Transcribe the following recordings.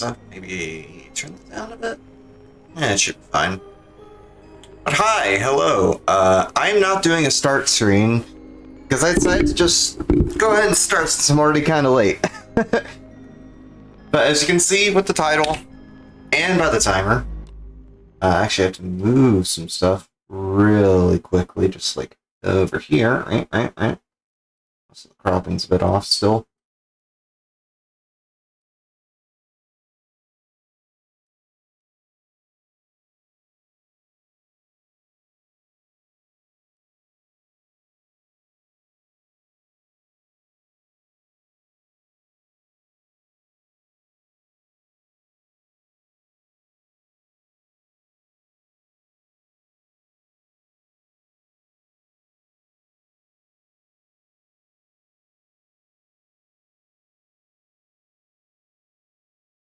stuff. Maybe turn it down a bit? Yeah, it should be fine. But hi, hello. I'm not doing a start screen because I decided to just go ahead and start since I'm already kind of late. But as you can see with the title and by the timer, I actually have to move some stuff really quickly, just like over here. Right. So the cropping's a bit off still.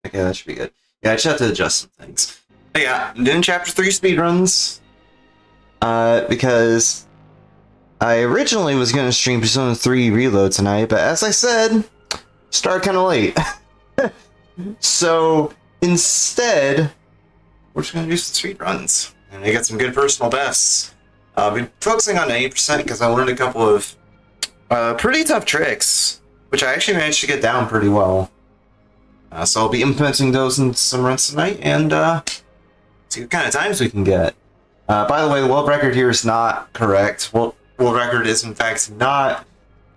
Okay, that should be good. Yeah, I just have to adjust some things. But yeah, I'm doing Chapter 3 speedruns. Because I originally was going to stream Persona 3 Reload tonight, but as I said, started kind of late. So instead, we're just going to do some speedruns. And I got some good personal bests. I've been focusing on 80% because I learned a couple of pretty tough tricks, which I actually managed to get down pretty well. So I'll be implementing those in some runs tonight and see what kind of times we can get. By the way, the world record here is not correct. World record is in fact not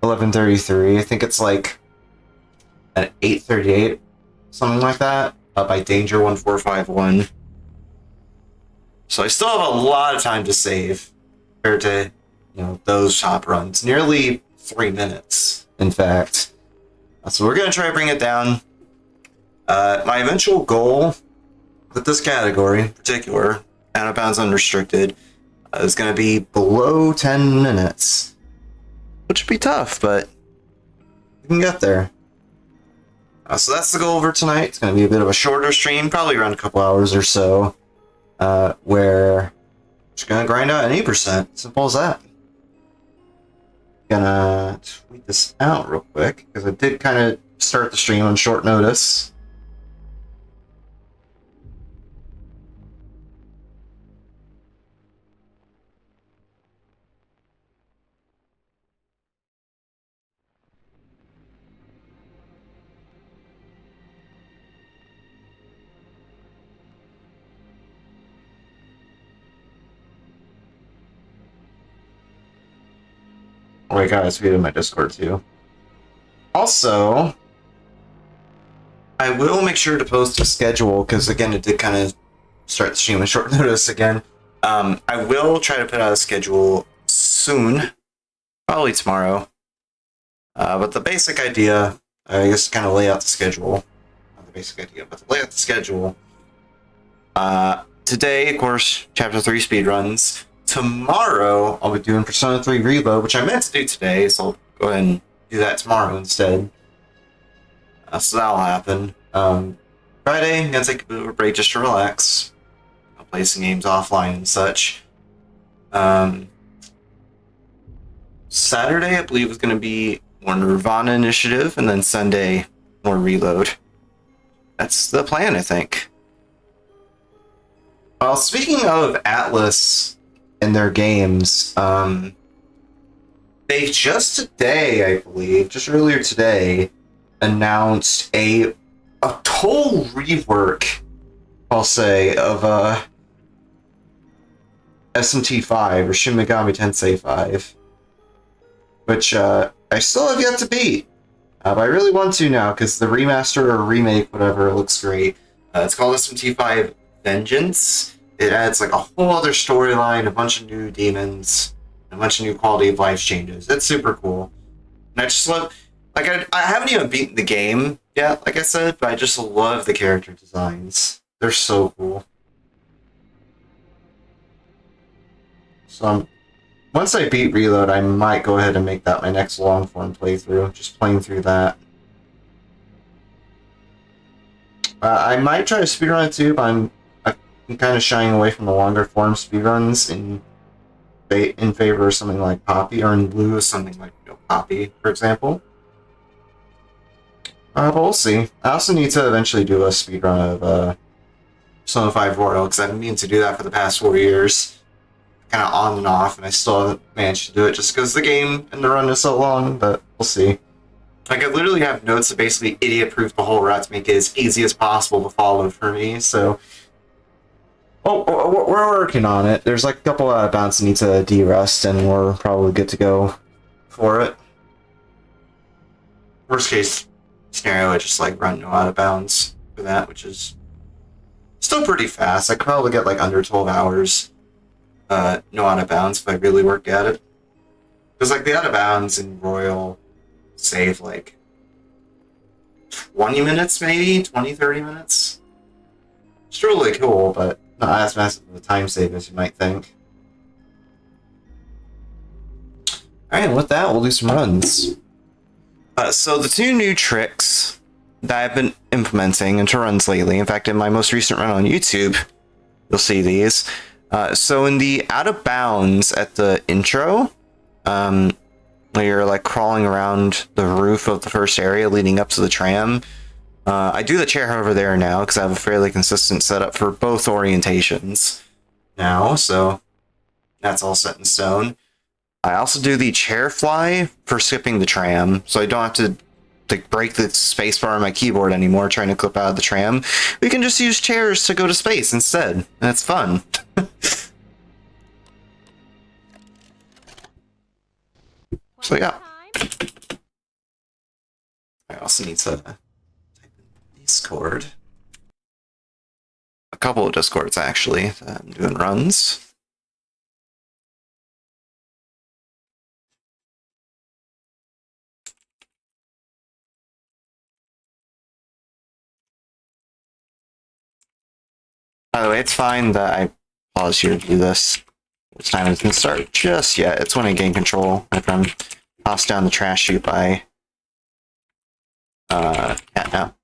11:33. I think it's like at 8:38, something like that, by Danger 1451. So I still have a lot of time to save compared to, those top runs. Nearly 3 minutes, in fact. So we're gonna try to bring it down. My eventual goal with this category in particular, out of bounds unrestricted, is going to be below 10 minutes. Which would be tough, but we can get there. So that's the goal for tonight. It's going to be a bit of a shorter stream, probably around a couple hours or so, where I'm just going to grind out an 8%. Simple as that. Gonna tweet this out real quick, because I did kind of start the stream on short notice. Oh my god, I tweeted my Discord too. Also, I will make sure to post a schedule, because again, it did kind of start the stream on short notice again. I will try to put out a schedule soon, probably tomorrow. But the basic idea, I guess, kind of lay out the schedule. Not the basic idea, but to lay out the schedule. Today, of course, Chapter 3 speedruns. Tomorrow, I'll be doing Persona 3 Reload, which I meant to do today, so I'll go ahead and do that tomorrow instead. So that'll happen. Friday, I'm gonna take a bit of a break just to relax. I'll play some games offline and such. Saturday, I believe, is gonna be more Nirvana Initiative, and then Sunday, more Reload. That's the plan, I think. Well, speaking of Atlas and their games, they just today, I believe, just earlier today, announced a total rework, I'll say, of SMT5 or Shin Megami Tensei 5, which I still have yet to beat, but I really want to now because the remaster or remake, whatever, looks great. It's called SMT5 Vengeance. It adds like a whole other storyline, a bunch of new demons, a bunch of new quality of life changes. It's super cool, and I just love. Like, I haven't even beaten the game yet, like I said, but I just love the character designs. They're so cool. So once I beat Reload, I might go ahead and make that my next long-form playthrough, just playing through that. I might try to speedrun it too, but I'm kind of shying away from the longer-form speedruns in favor of something like Poppy, or in lieu of something like Poppy, for example. But we'll see. I also need to eventually do a speedrun of Persona 5 Royal, because I've been meaning to do that for the past 4 years. Kind of on and off, and I still haven't managed to do it just because the game and the run is so long, but we'll see. Like, I literally have notes to basically idiot-proof the whole route to make it as easy as possible to follow for me, so... Oh, we're working on it. There's like a couple of bounds that need to de-rust, and we're probably good to go for it. Worst case scenario, I just like run no out of bounds for that, which is still pretty fast. I could probably get like under 12 hours no out of bounds if I really work at it. Because like the out of bounds in Royal save like 20 minutes maybe? 20-30 minutes? It's really cool, but not as massive of a time save as you might think. Alright, with that, we'll do some runs. So the two new tricks that I've been implementing into runs lately, in fact, in my most recent run on YouTube, you'll see these. So in the out of bounds at the intro, where you're like crawling around the roof of the first area leading up to the tram, I do the chair over there now because I have a fairly consistent setup for both orientations now, so that's all set in stone. I also do the chair fly for skipping the tram, so I don't have to like break the spacebar on my keyboard anymore trying to clip out of the tram. We can just use chairs to go to space instead, and it's fun. So yeah. I also need to type in Discord. A couple of Discords actually that I'm doing runs. By the way, it's fine that I pause here to do this. It's time it doesn't start just yet. It's when I gain control after I'm tossed down the trash chute by Cat now.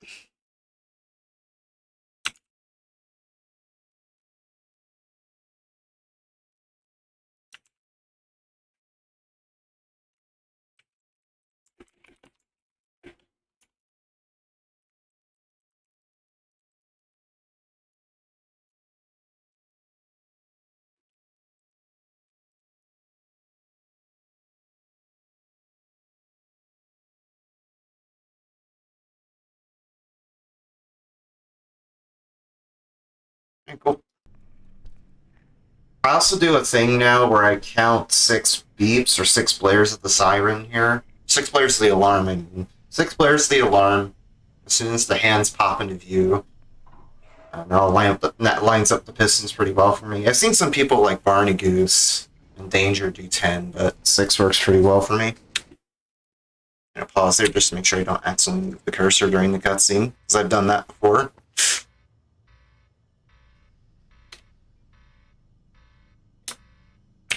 Okay, cool. I also do a thing now where I count 6 beeps or 6 blares of the siren here. 6 blares of the alarm, I mean. 6 blares of the alarm as soon as the hands pop into view. That lines up the pistons pretty well for me. I've seen some people like Barney Goose and Danger do 10, but 6 works pretty well for me. I'm gonna pause there just to make sure I don't accidentally move the cursor during the cutscene, because I've done that before.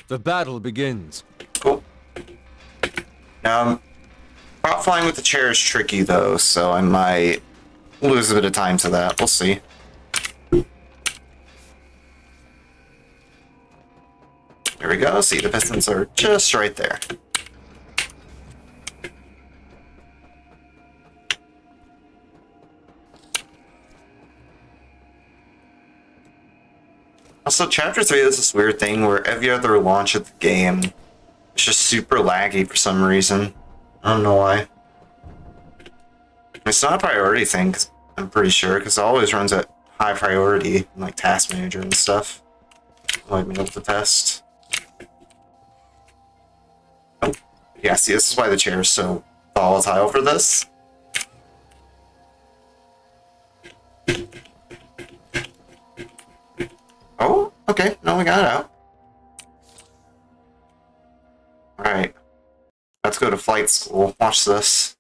The battle begins. Cool. Now, prop flying with the chair is tricky though, so I might lose a bit of time to that. We'll see. There we go. See, the pistons are just right there. Also, Chapter 3 is this weird thing where every other launch of the game is just super laggy for some reason. I don't know why. It's not a priority thing, I'm pretty sure, because it always runs at high priority in like Task Manager and stuff. Let me up the test. Oh, yeah, see, this is why the chair is so volatile for this. Oh, okay. No, we got it out. Alright. Let's go to flight school. Watch this.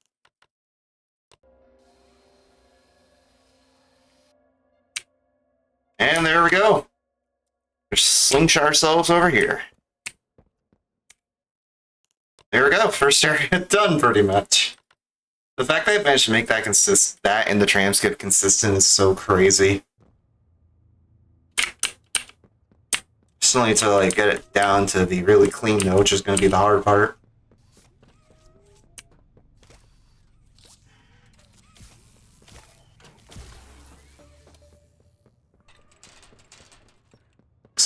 And there we go. Just slingshot ourselves over here. There we go. First area done, pretty much. The fact that I managed to make that in the tram skip consistent is so crazy. Still need to like get it down to the really clean note, which is going to be the hard part.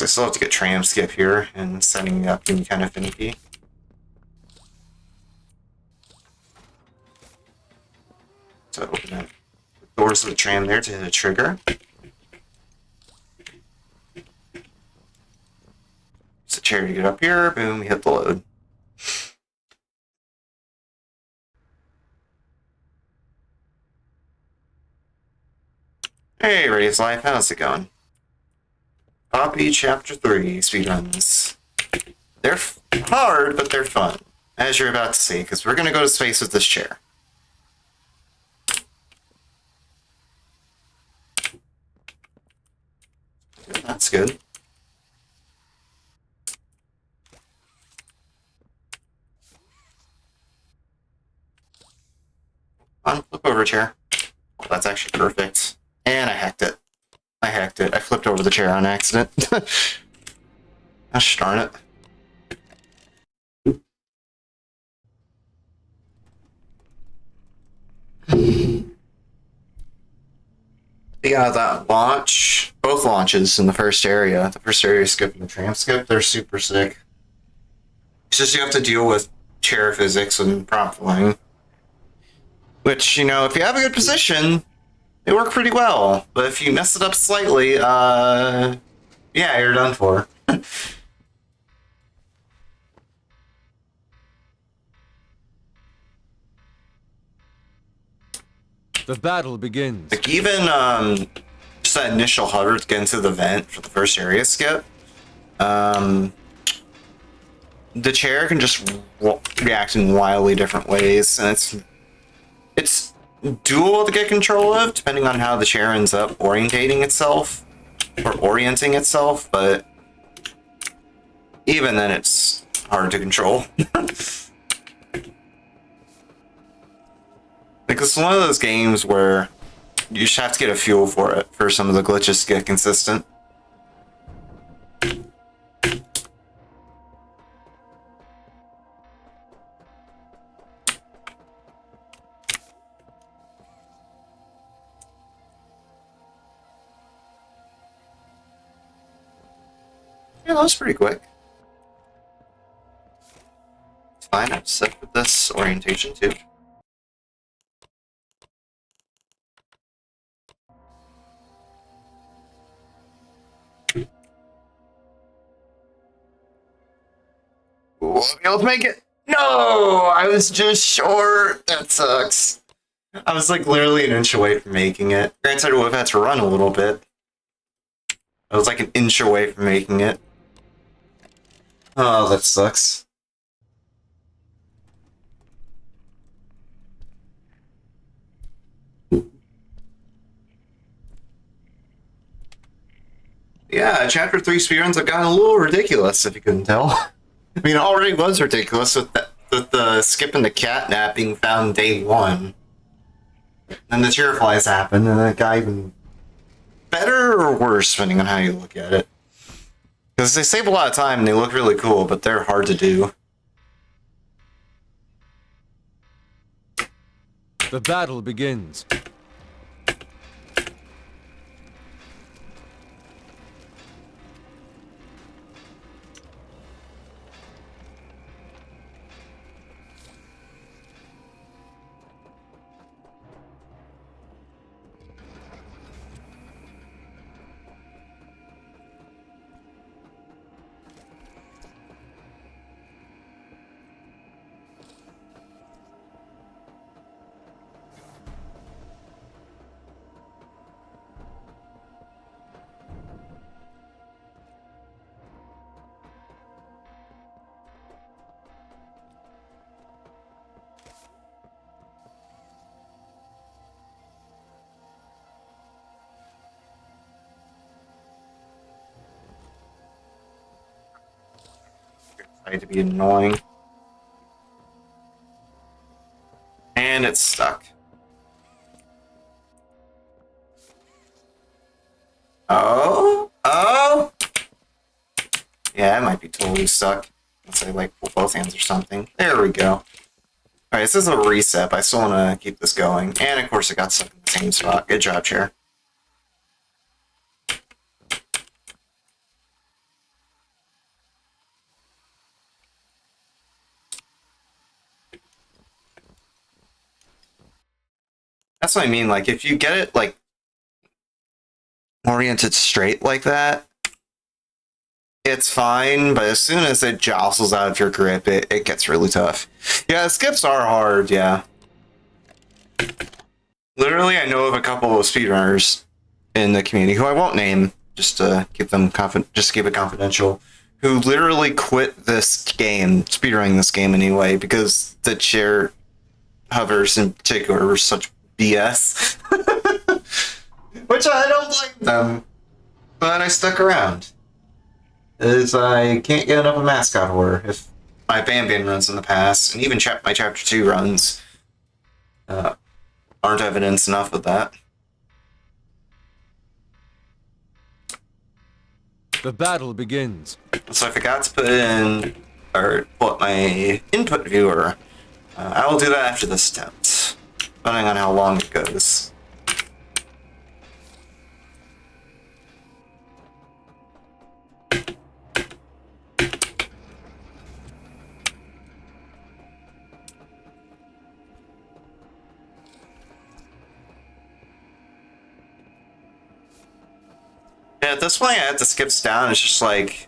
So I still have to get tram skip here, and setting it up can be kind of finicky. So open up the doors of the tram there to hit a trigger. Use the chair to get up here, boom, we hit the load. Hey, Ray's Life, how's it going? Poppy Chapter 3 speedruns. They're hard, but they're fun, as you're about to see, because we're going to go to space with this chair. That's good. Flip over chair. Oh, that's actually perfect. And I hacked it. I flipped over the chair on accident. Gosh darn it. Yeah, that launch, both launches in the first area skip and the tram skip, they're super sick. It's just you have to deal with chair physics and prop flying. Which, you know, if you have a good position, they work pretty well. But if you mess it up slightly, yeah, you're done for. The battle begins. Like, even, just that initial hover to get into the vent for the first area skip, the chair can just react in wildly different ways, and it's doable to get control of, depending on how the chair ends up orienting itself, but even then it's hard to control. Because it's one of those games where you just have to get a feel for it, for some of the glitches to get consistent. Yeah, that was pretty quick. It's fine, I'm set with this orientation too. We'll be able to make it. No! I was just short. That sucks. I was like literally an inch away from making it. Granted, I would have had to run a little bit. I was like an inch away from making it. Oh, that sucks. Yeah, Chapter 3 speedruns have gotten a little ridiculous, if you couldn't tell. I mean, it already was ridiculous with the skip and the cat being found day 1. Then the chair flies happen, and that got even better or worse, depending on how you look at it. Because they save a lot of time and they look really cool, but they're hard to do. The battle begins. Tried to be annoying. And it's stuck. Oh? Oh? Yeah, it might be totally stuck. Let's say, like, pull both hands or something. There we go. Alright, this is a reset, but I still want to keep this going. And, of course, it got stuck in the same spot. Good job, chair. that's what I mean. Like, if you get it, like, oriented straight like that, it's fine, but as soon as it jostles out of your grip, it gets really tough. Yeah, skips are hard, yeah. Literally, I know of a couple of speedrunners in the community who I won't name, just to keep them just to keep it confidential, who literally quit this game, speedrunning this game anyway, because the chair hovers in particular were such BS. Which I don't blame them, but I stuck around. Is I can't get enough of mascot horror. If my Bam runs in the past, and even my Chapter 2 runs, aren't evidence enough of that. The battle begins. So I forgot to put in, or pull up my input viewer. I will do that after this attempt, depending on how long it goes. Yeah, at this point I had to skip down. It's just like,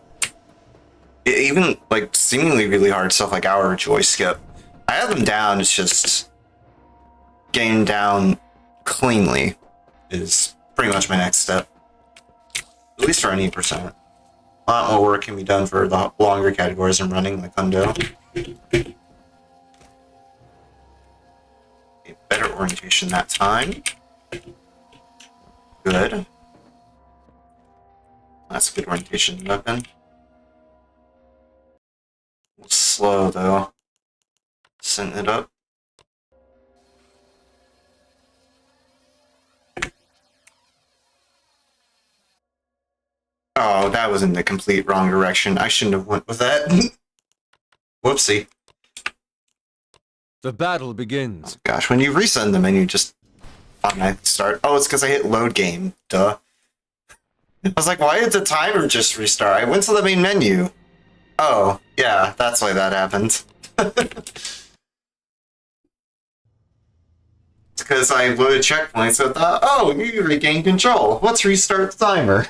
even like seemingly really hard stuff like our joy skip. I have them down, it's just getting down cleanly is pretty much my next step. At least for any percent. A lot more work can be done for the longer categories I'm running, like Hundo. A better orientation that time. Good. That's a good orientation weapon. A little slow though. Setting it up. Oh, that was in the complete wrong direction. I shouldn't have went with that. Whoopsie. The battle begins. Oh, gosh, when you resend them and you just automatically start. Oh, it's because I hit load game. Duh. I was like, why did the timer just restart? I went to the main menu. Oh, yeah, that's why that happened. It's because I loaded checkpoints and thought, oh, you regained control. Let's restart the timer.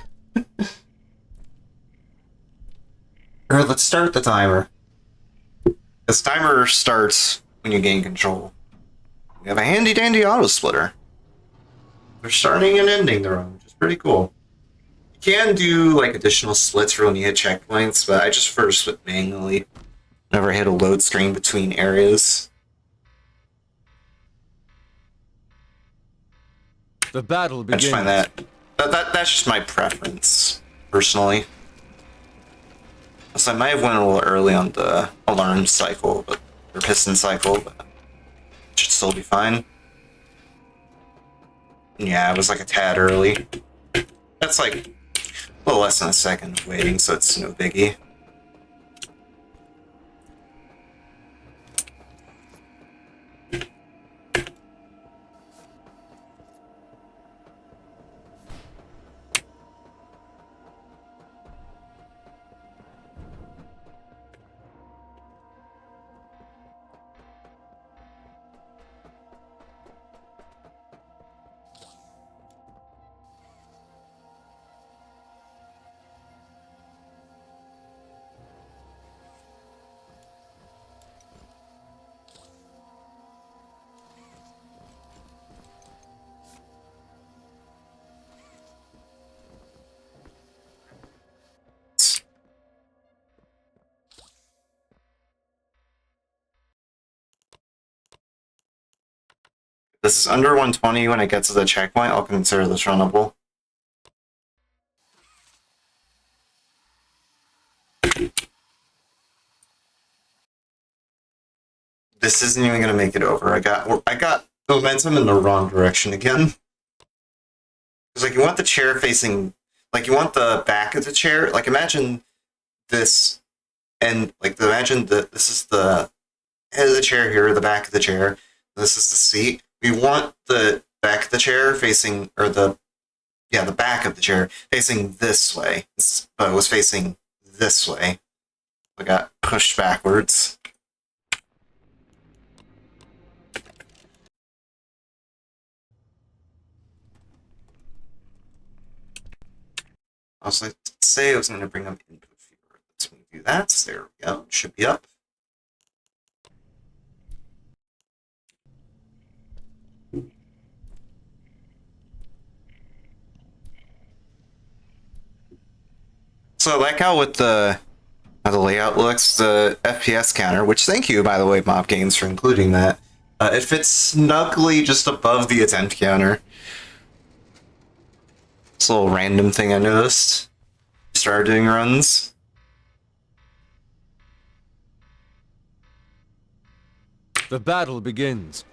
Or let's start the timer. This timer starts when you gain control. We have a handy dandy auto splitter. They're starting and ending their own, which is pretty cool. You can do like additional splits for when you hit checkpoints, but I just prefer to split manually whenever I hit a load screen between areas. The battle begins. I just find that's just my preference, personally. So I might have went a little early on the alarm cycle, or piston cycle, but it should still be fine. Yeah, it was like a tad early. That's like a little less than a second of waiting, so it's no biggie. This is under 120 when it gets to the checkpoint. I'll consider this runnable. This isn't even gonna make it over. I got momentum in the wrong direction again. It's like you want the chair facing, like you want the back of the chair. Like imagine this, and like imagine that this is the head of the chair here, the back of the chair. This is the seat. We want the back of the chair facing, or the back of the chair facing this way. But it was facing this way. I got pushed backwards. I was like, say I was going to bring up input viewer. Let's do that. There we go. Should be up. So I like how with how the layout looks, the FPS counter, which thank you, by the way, Mob Games, for including that. It fits snugly just above the attempt counter. It's a little random thing I noticed. Started doing runs. The battle begins.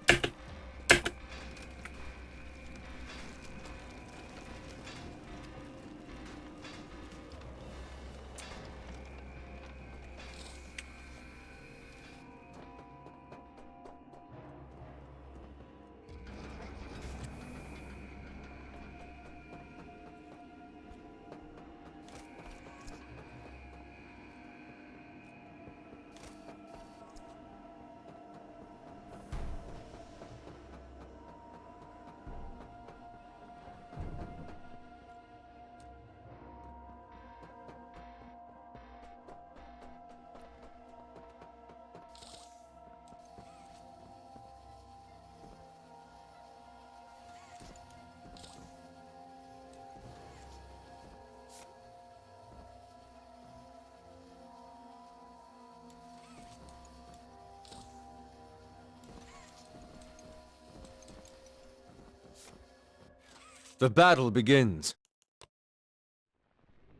The battle begins.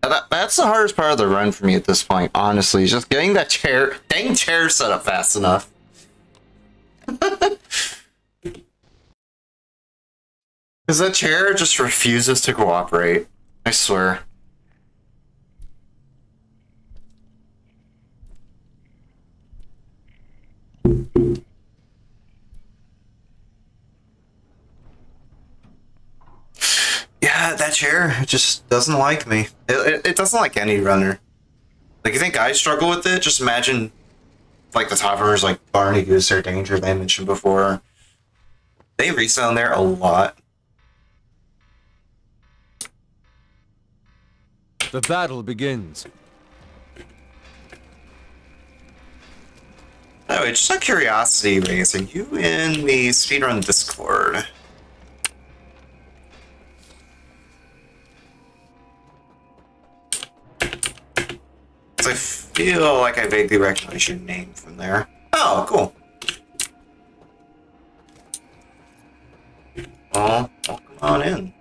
That's the hardest part of the run for me at this point, honestly. Just getting that dang chair set up fast enough. Because that chair just refuses to cooperate. I swear. Yeah, that chair just doesn't like me. It doesn't like any runner. Like, you think I struggle with it? Just imagine, like, the top runners like Barney Goose or Danger they mentioned before. They resound there a lot. The battle begins. Anyway, just out of curiosity, Reyes, are you in the Speedrun Discord? I feel like I vaguely recognize your name from there. Oh, cool. Well, welcome on in.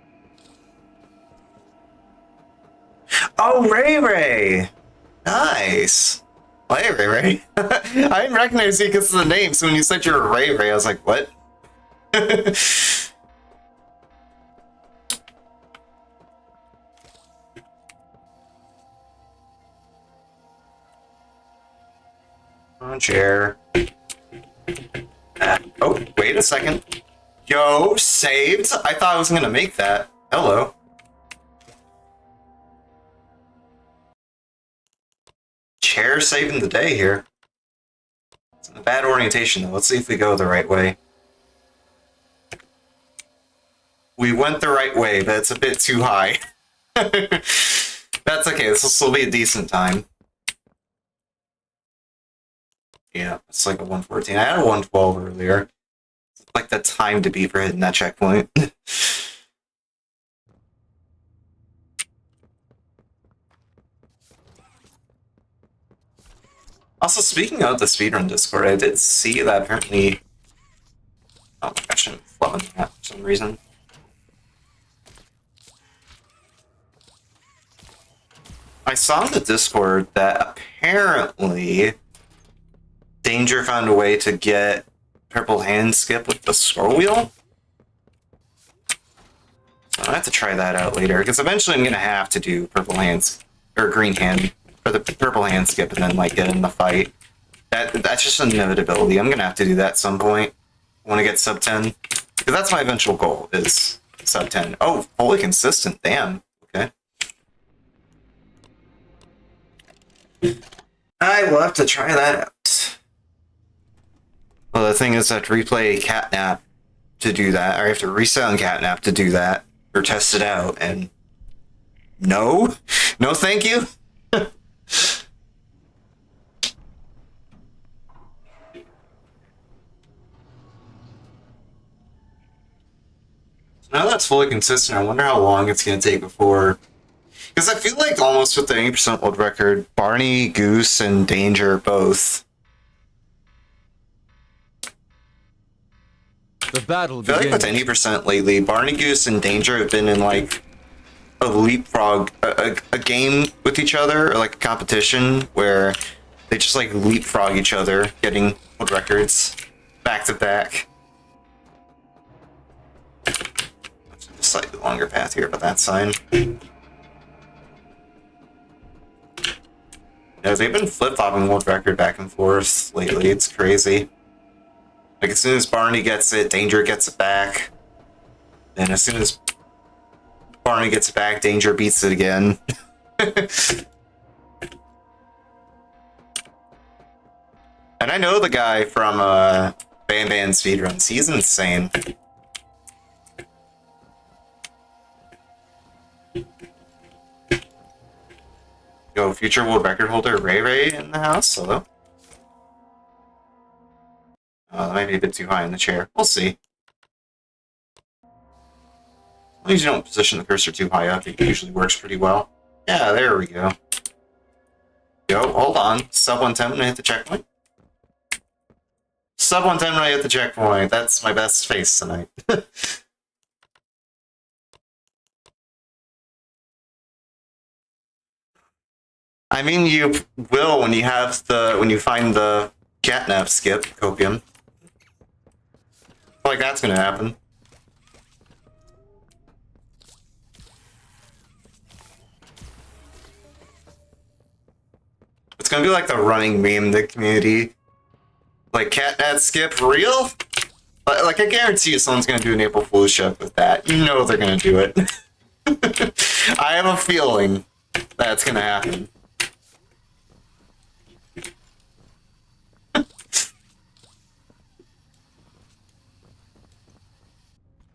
Oh, Ray Ray! Nice. Well, hey, Ray Ray. I didn't recognize you because of the name, so when you said you were Ray Ray, I was like, what? On chair. Oh, wait a second. Yo, saved? I thought I was gonna make that. Hello. Chair saving the day here. It's in a bad orientation though. Let's see if we go the right way. We went the right way, but it's a bit too high. That's okay, this will still be a decent time. Yeah, it's like a 114. I had a 112 earlier. It's like the time to beat for hitting that checkpoint. Also, speaking of the Speedrun Discord, I did see that apparently... Oh my gosh, I'm flubbing that for some reason. I saw in the Discord that apparently Danger found a way to get purple hand skip with the scroll wheel. So I'll have to try that out later, because eventually I'm going to have to do purple hands, or green hand, or the purple hand skip and then like get in the fight. That's just an inevitability. I'm going to have to do that at some point. I want to get sub 10, because that's my eventual goal, is sub 10. Oh, fully consistent, damn. Okay. I will have to try that out. Well, the thing is I have to replay Catnap to do that, or I have to resound Catnap to do that, or test it out, and No. No, thank you. Now that's fully consistent, I wonder how long it's going to take before... Because I feel like almost with the 80% world record, Barney, Goose, and Danger both. The battle I feel like with begins. 80% lately, Barney, Goose, and Danger have been in like a leapfrog, a game with each other, or like a competition where they just like leapfrog each other, getting world records back to back. Slightly longer path here, but that's fine. Yeah, they've been flip-flopping world record back and forth lately. It's crazy. Like, as soon as Barney gets it, Danger gets it back. Then as soon as Barney gets it back, Danger beats it again. And I know the guy from Bam Speedruns. He's insane. Yo, future world record holder Ray Ray in the house. Hello. That might be a bit too high in the chair. We'll see. As long as you don't position the cursor too high up, it usually works pretty well. Yeah, there we go. Yo, hold on. Sub 110 when I hit the checkpoint. Sub 110 when I hit the checkpoint. That's my best face tonight. I mean, you will when you find the catnap skip copium. Like that's gonna happen. It's gonna be like the running meme in the community. Like catnap skip real? Like I guarantee you someone's gonna do an April Fool's joke with that. You know they're gonna do it. I have a feeling that's gonna happen.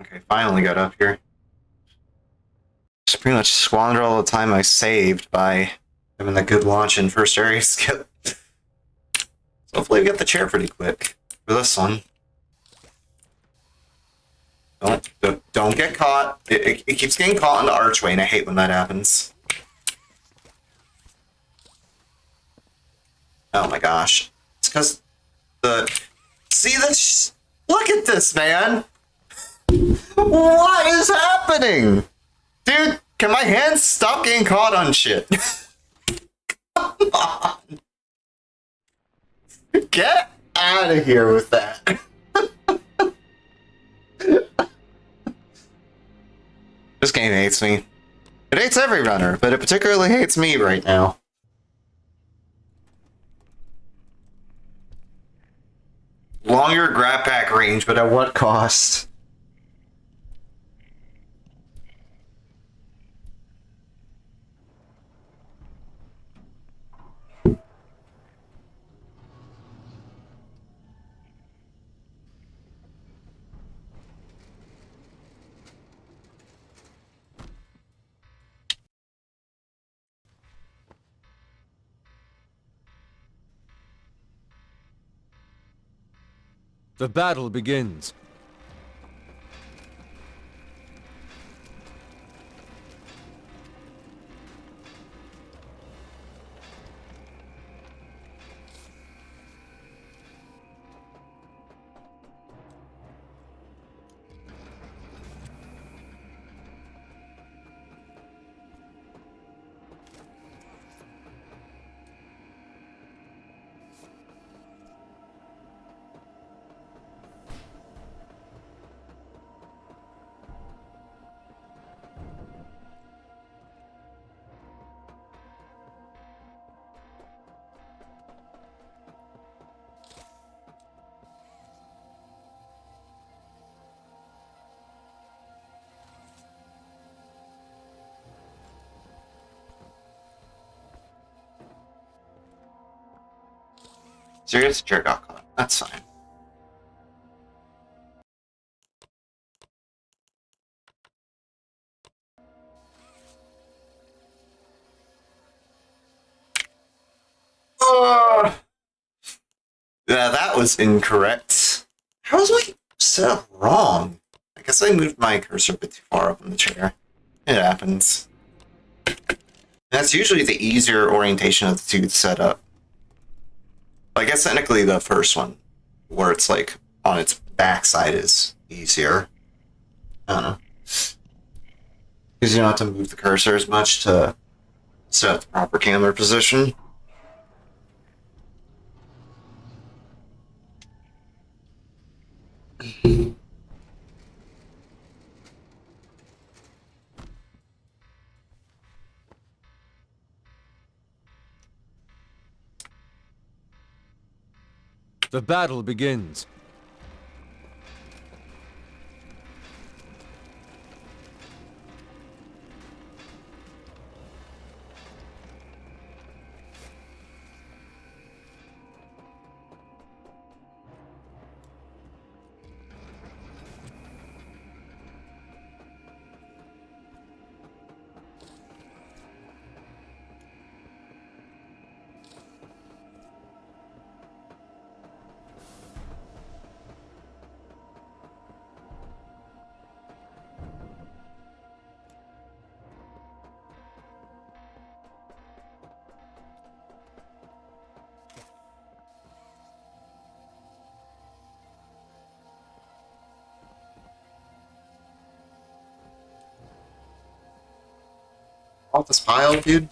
Okay, finally got up here. Just pretty much squandered all the time I saved by having a good launch in first area skip. So hopefully we get the chair pretty quick for this one. Don't get caught. It keeps getting caught in the archway, and I hate when that happens. Oh my gosh. It's because the... See this? Look at this, man! What is happening? Dude, can my hands stop getting caught on shit? Come on. Get out of here with that. This game hates me. It hates every runner, but it particularly hates me right now. Longer grab pack range, but at what cost? The battle begins. Serious? Chair got caught. That's fine. Yeah, that was incorrect. How was my setup wrong? I guess I moved my cursor a bit too far up in the chair. It happens. That's usually the easier orientation of the two to set up. I guess technically the first one, where it's like on its backside, is easier. I don't know. Because you don't have to move the cursor as much to set up the proper camera position. The battle begins. Off this pile, dude.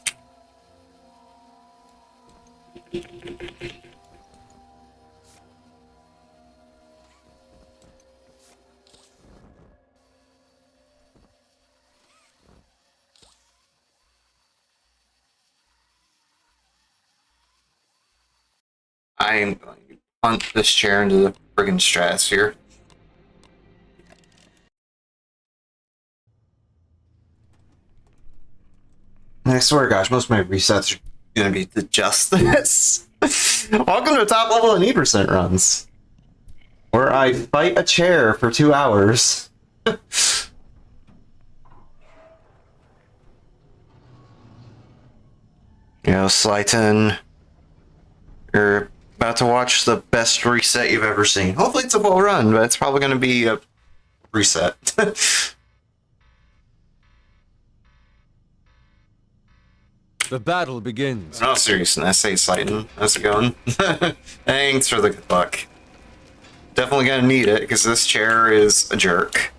I'm going to punt this chair into the friggin' stratosphere. And I swear, gosh, most of my resets are going to be to just this. Welcome to top level and E% runs, where I fight a chair for 2 hours. You know, Slyton, you're about to watch the best reset you've ever seen. Hopefully it's a full run, but it's probably going to be a reset. The battle begins. In all seriousness, hey Slyton, how's it going? Thanks for the good luck. Definitely gonna need it, because this chair is a jerk.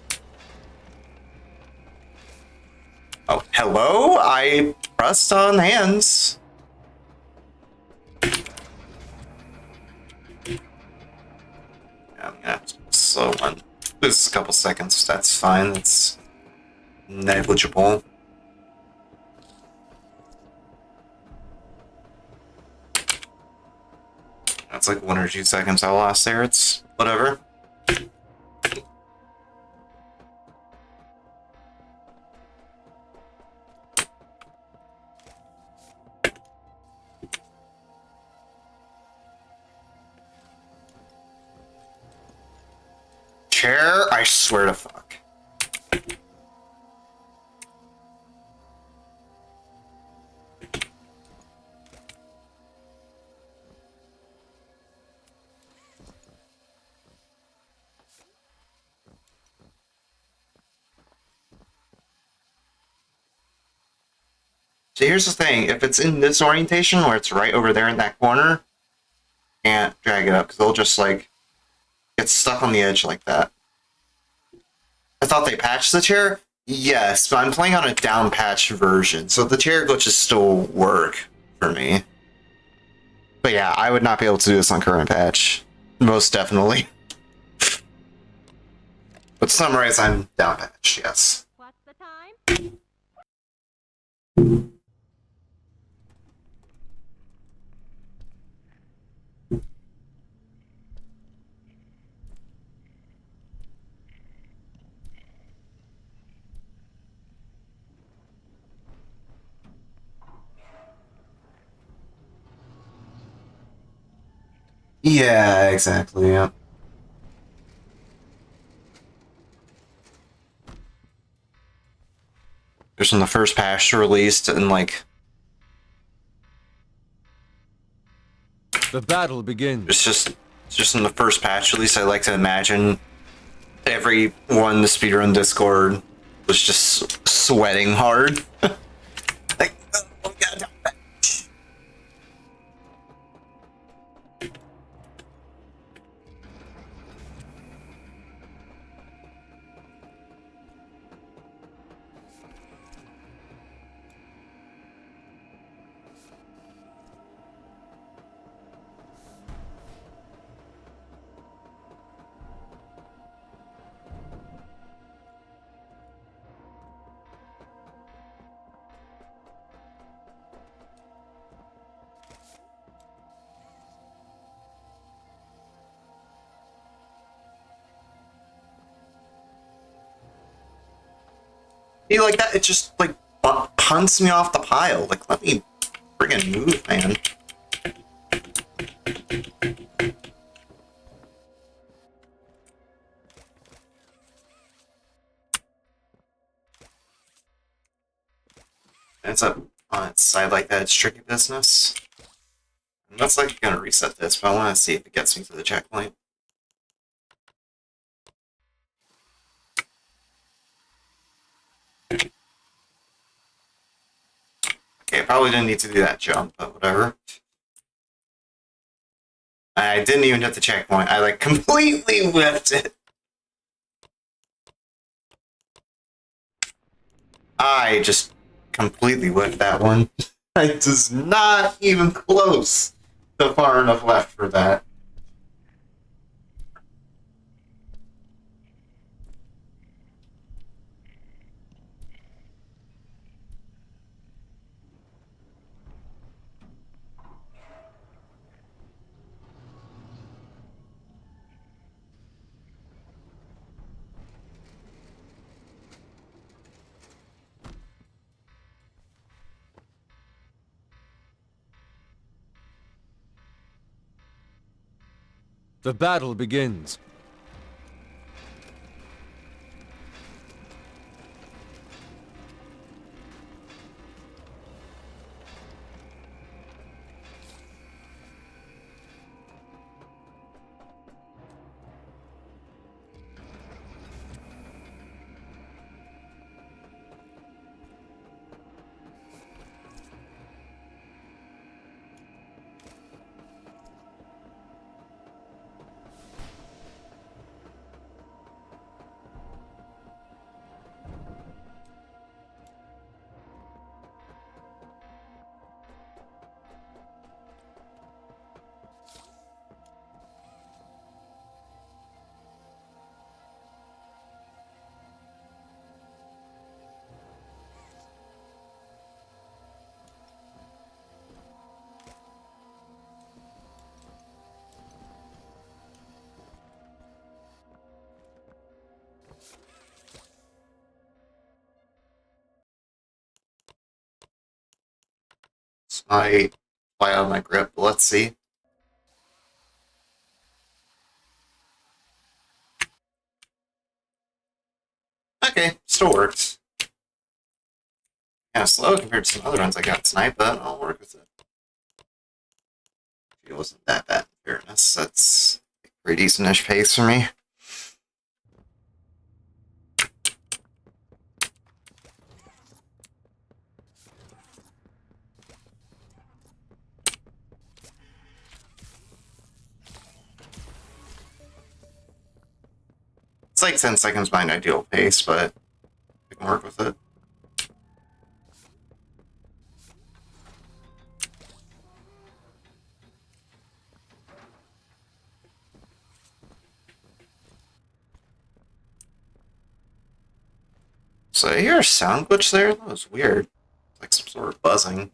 Oh, hello? I pressed on hands. Yeah, I'm gonna have to slow one. Lose a couple seconds, that's fine, that's negligible. That's like 1 or 2 seconds I lost there, it's whatever. Chair, I swear to fuck. So here's the thing, if it's in this orientation where it's right over there in that corner, can't drag it up because it'll just like get stuck on the edge like that. I thought they patched the chair? Yes, but I'm playing on a down patch version, so the chair glitches still work for me. But yeah, I would not be able to do this on current patch. Most definitely. But to summarize, I'm down patched, yes. What's the time? Yeah, exactly, yeah. There's when the first patch released and like The battle begins. it's just just in the first patch, at least I like to imagine everyone in the speedrun Discord was just sweating hard. Like, oh god. You like that? It just like punts me off the pile. Like, let me friggin' move, man. It's up on its side like that. It's tricky business. And that's like gonna reset this, but I want to see if it gets me to the checkpoint. Okay, probably didn't need to do that jump, but whatever. I didn't even hit the checkpoint. I like completely whiffed it. I just completely whiffed that one. It was not even close to far enough left for that. The battle begins. I fly out of my grip, but let's see. Okay, still works. Yeah, slow compared to some other ones I got tonight, but I'll work with it. It wasn't that bad in fairness. That's a pretty decent-ish pace for me. It's like 10 seconds behind ideal pace, but I can work with it. So I hear a sound glitch there? That was weird. Like some sort of buzzing.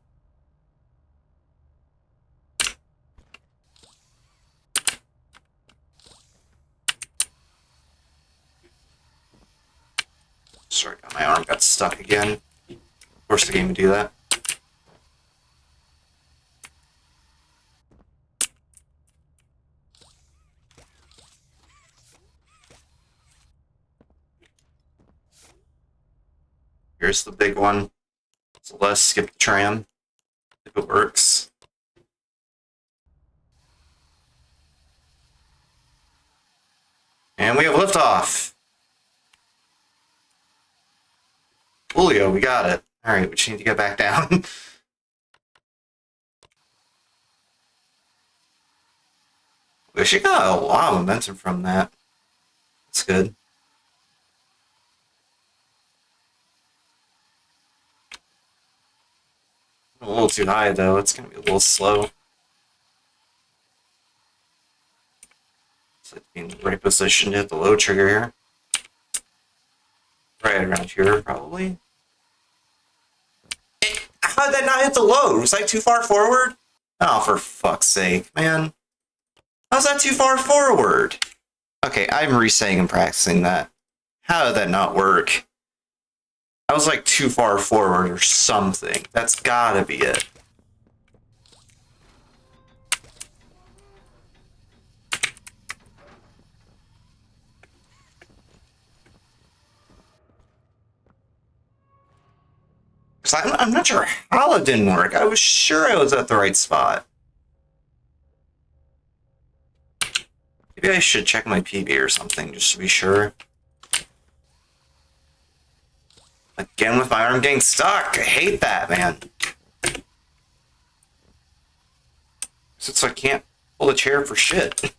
Sorry, my arm got stuck again. Forced the game to do that. Here's the big one. So let's skip the tram if it works. And we have liftoff. Julio, we got it. Alright, we just need to get back down. She got a lot of momentum from that. That's good. A little too high, though. It's going to be a little slow. It's like being in the right position to hit the low trigger here. Right around here, probably. How did that not hit the low? Was I too far forward? Oh, for fuck's sake, man. How's that too far forward? Okay, I'm re-saying and practicing that. How did that not work? I was like too far forward or something. That's gotta be it. I'm not sure how it didn't work. I was sure I was at the right spot. Maybe I should check my PB or something just to be sure. Again with my arm getting stuck. I hate that, man. Since I can't pull the chair for shit.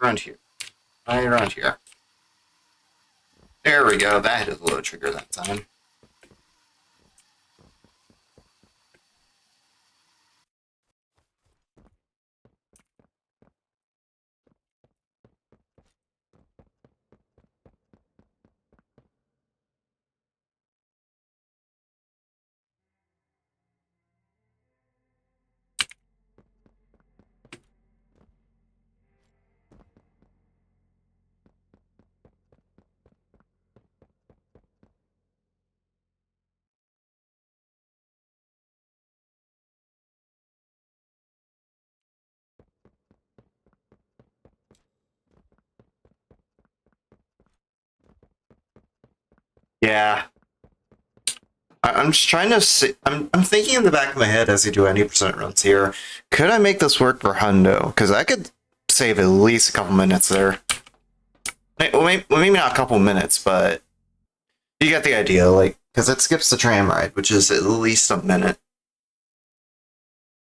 Around here. Right around here. There we go. That hit the low trigger that time. Yeah. I'm just trying to see. I'm thinking in the back of my head as I do any percent runs here. Could I make this work for Hundo? Because I could save at least a couple minutes there. Well, maybe not a couple minutes, but you get the idea. Like, because it skips the tram ride, which is at least a minute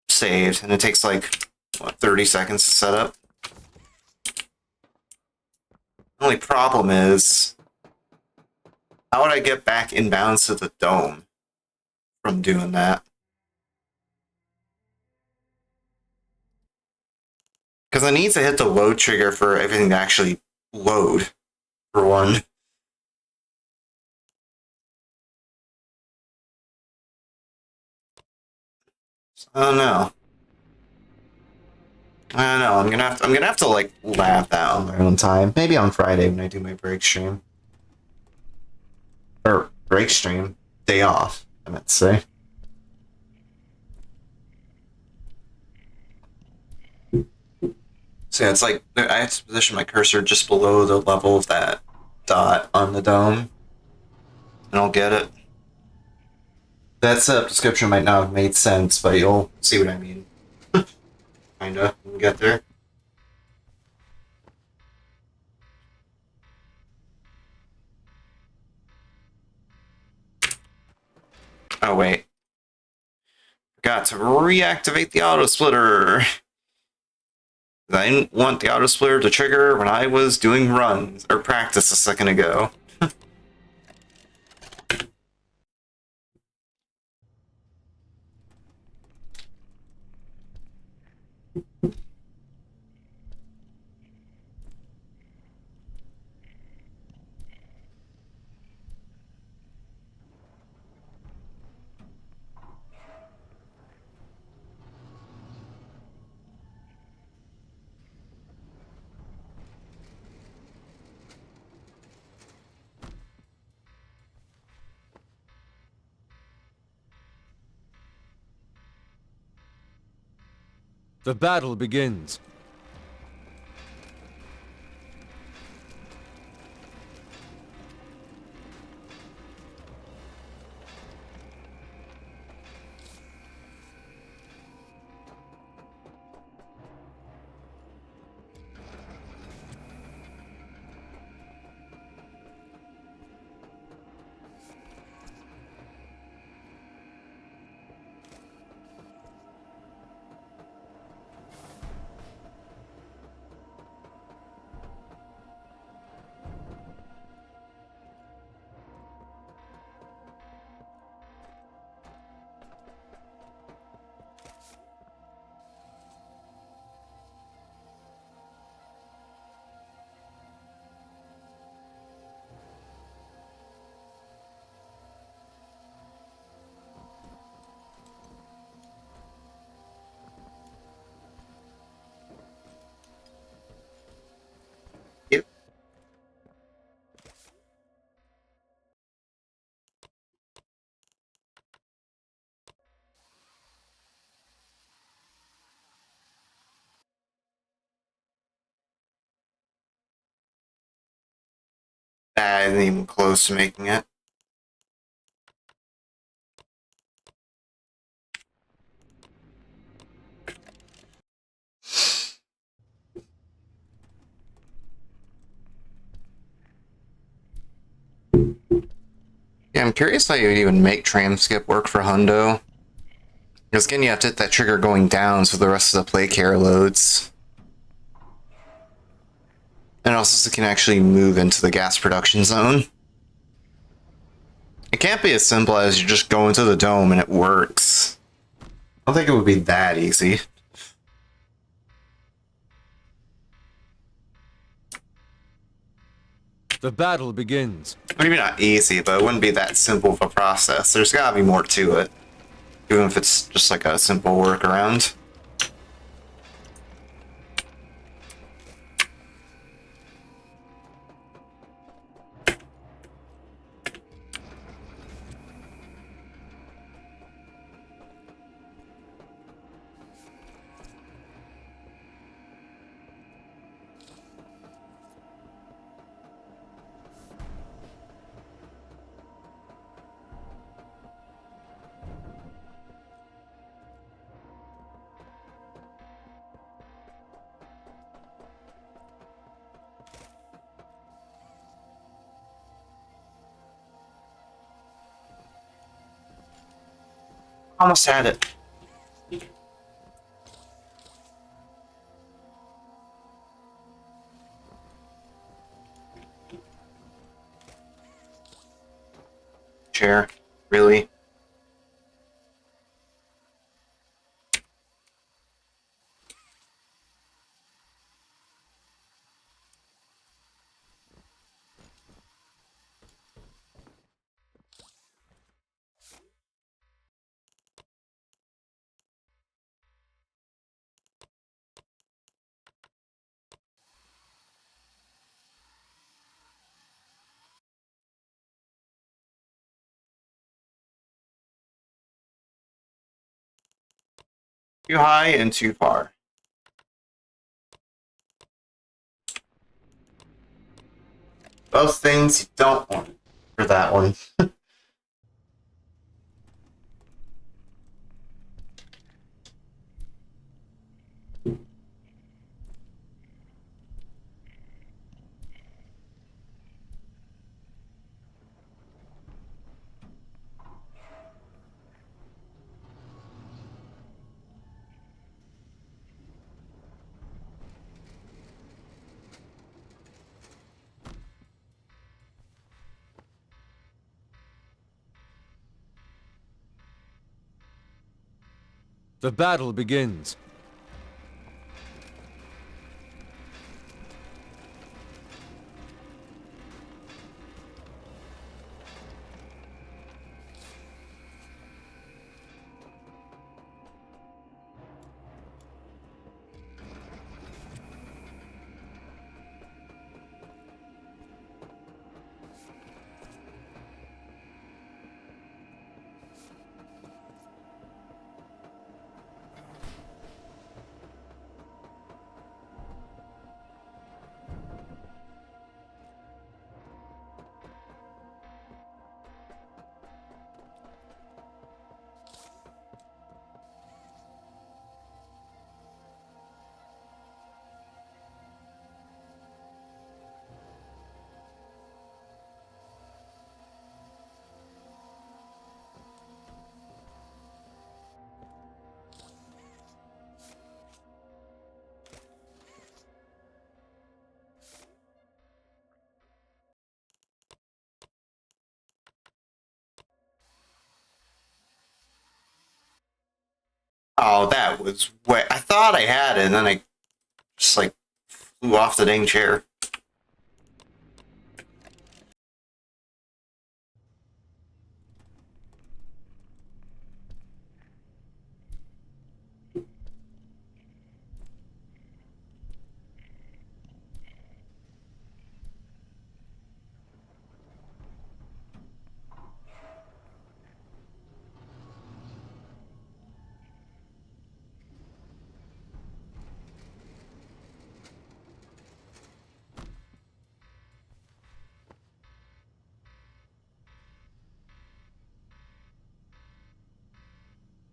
saved, and it takes like what 30 seconds to set up. The only problem is, how would I get back inbounds to the dome from doing that? Because I need to hit the load trigger for everything to actually load, for one. I don't know. I don't know. I'm gonna have to like lab that on my own time. Maybe on Friday when I do my break stream. Or break stream. Day off, I meant to say. So yeah, it's like I have to position my cursor just below the level of that dot on the dome. And I'll get it. That setup description might not have made sense, but you'll see what I mean. Kinda, when we get there. Oh, wait. Forgot to reactivate the auto splitter. I didn't want the auto splitter to trigger when I was doing runs or practice a second ago. The battle begins. Yep. I didn't even close to making it. Yeah, I'm curious how you would even make tram skip work for Hundo. Because again, you have to hit that trigger going down so the rest of the play care loads. And also so it can actually move into the gas production zone. It can't be as simple as you just go into the dome and it works. I don't think it would be that easy. The battle begins. Maybe not easy, but it wouldn't be that simple of a process. There's gotta be more to it. Even if it's just like a simple workaround. Almost had it. Chair. Really? Too high and too far. Both things you don't want for that one. The battle begins. Oh, that was way. I thought I had it, and then I just like flew off the dang chair.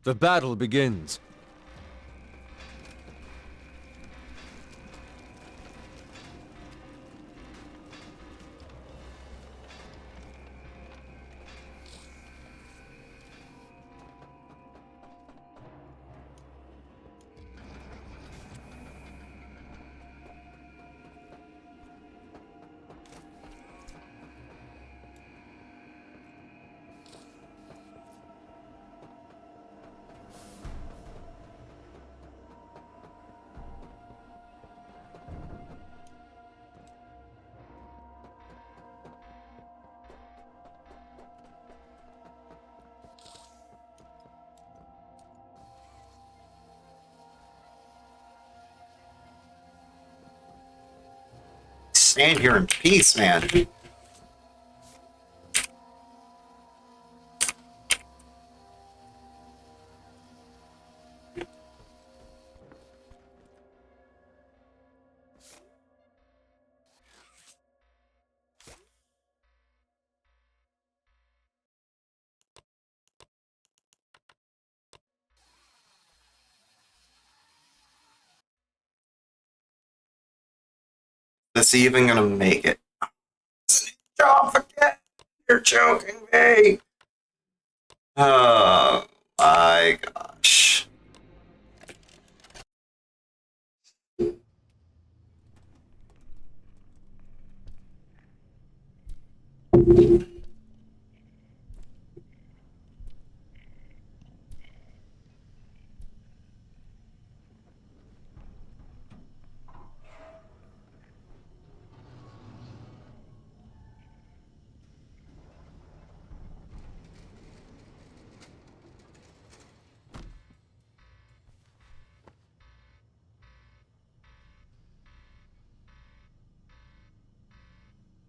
The battle begins. Stand here in peace, man. Is he even gonna make it? Don't forget, you're choking me. Oh my gosh.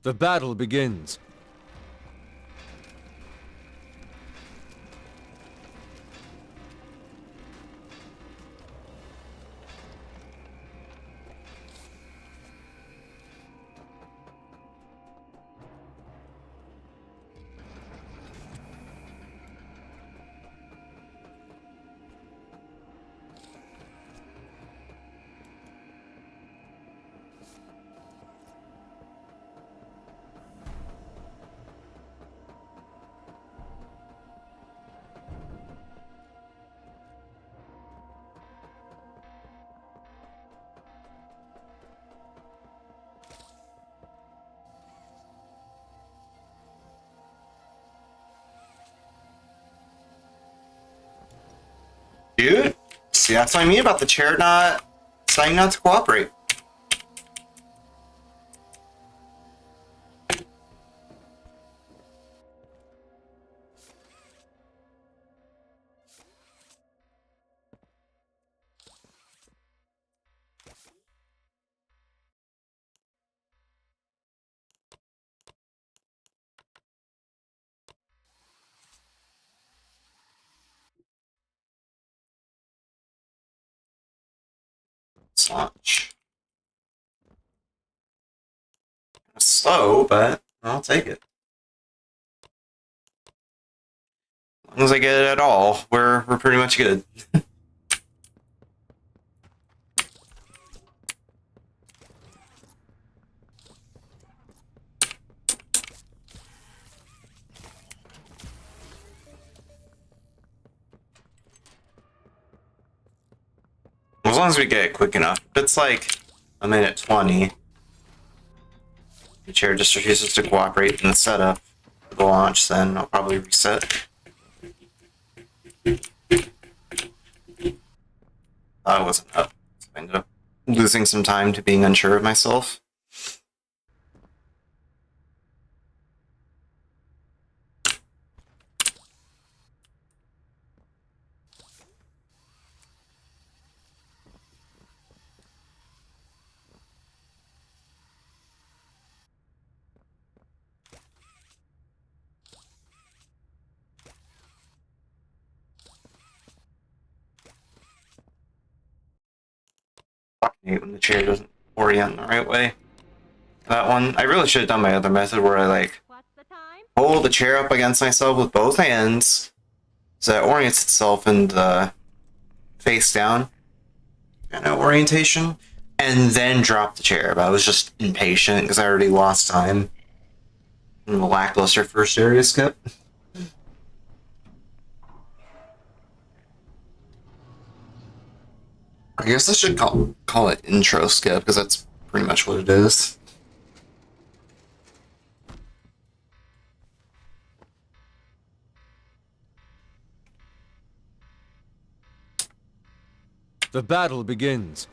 The battle begins. See, that's what I mean about the chair not deciding not to cooperate. Let's launch. Slow, but I'll take it. As long as I get it at all, we're pretty much good. As long as we get it quick enough. If it's like a minute 20, the chair just refuses to cooperate in the setup for the launch, then I'll probably reset. I wasn't up. So I ended up losing some time to being unsure of myself. Fucking hate when the chair doesn't orient the right way. That one, I really should have done my other method where I like hold the chair up against myself with both hands so that it orients itself in the face down kind of orientation, and then drop the chair. But I was just impatient because I already lost time in the lackluster first area skip. I guess I should call it intro skip because that's pretty much what it is. The battle begins.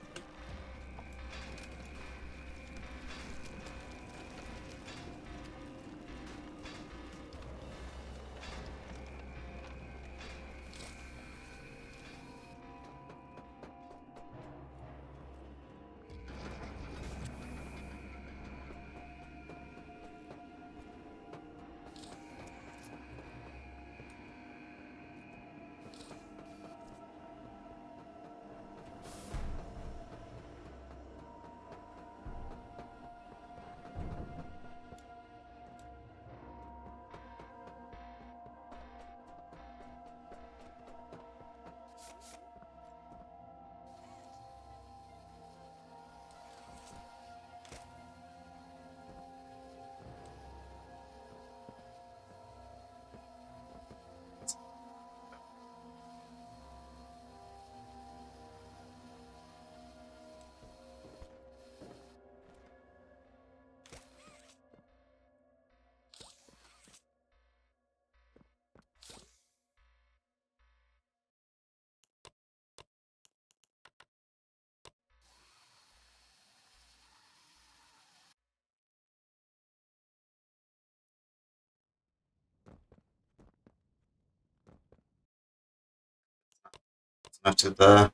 Not to the.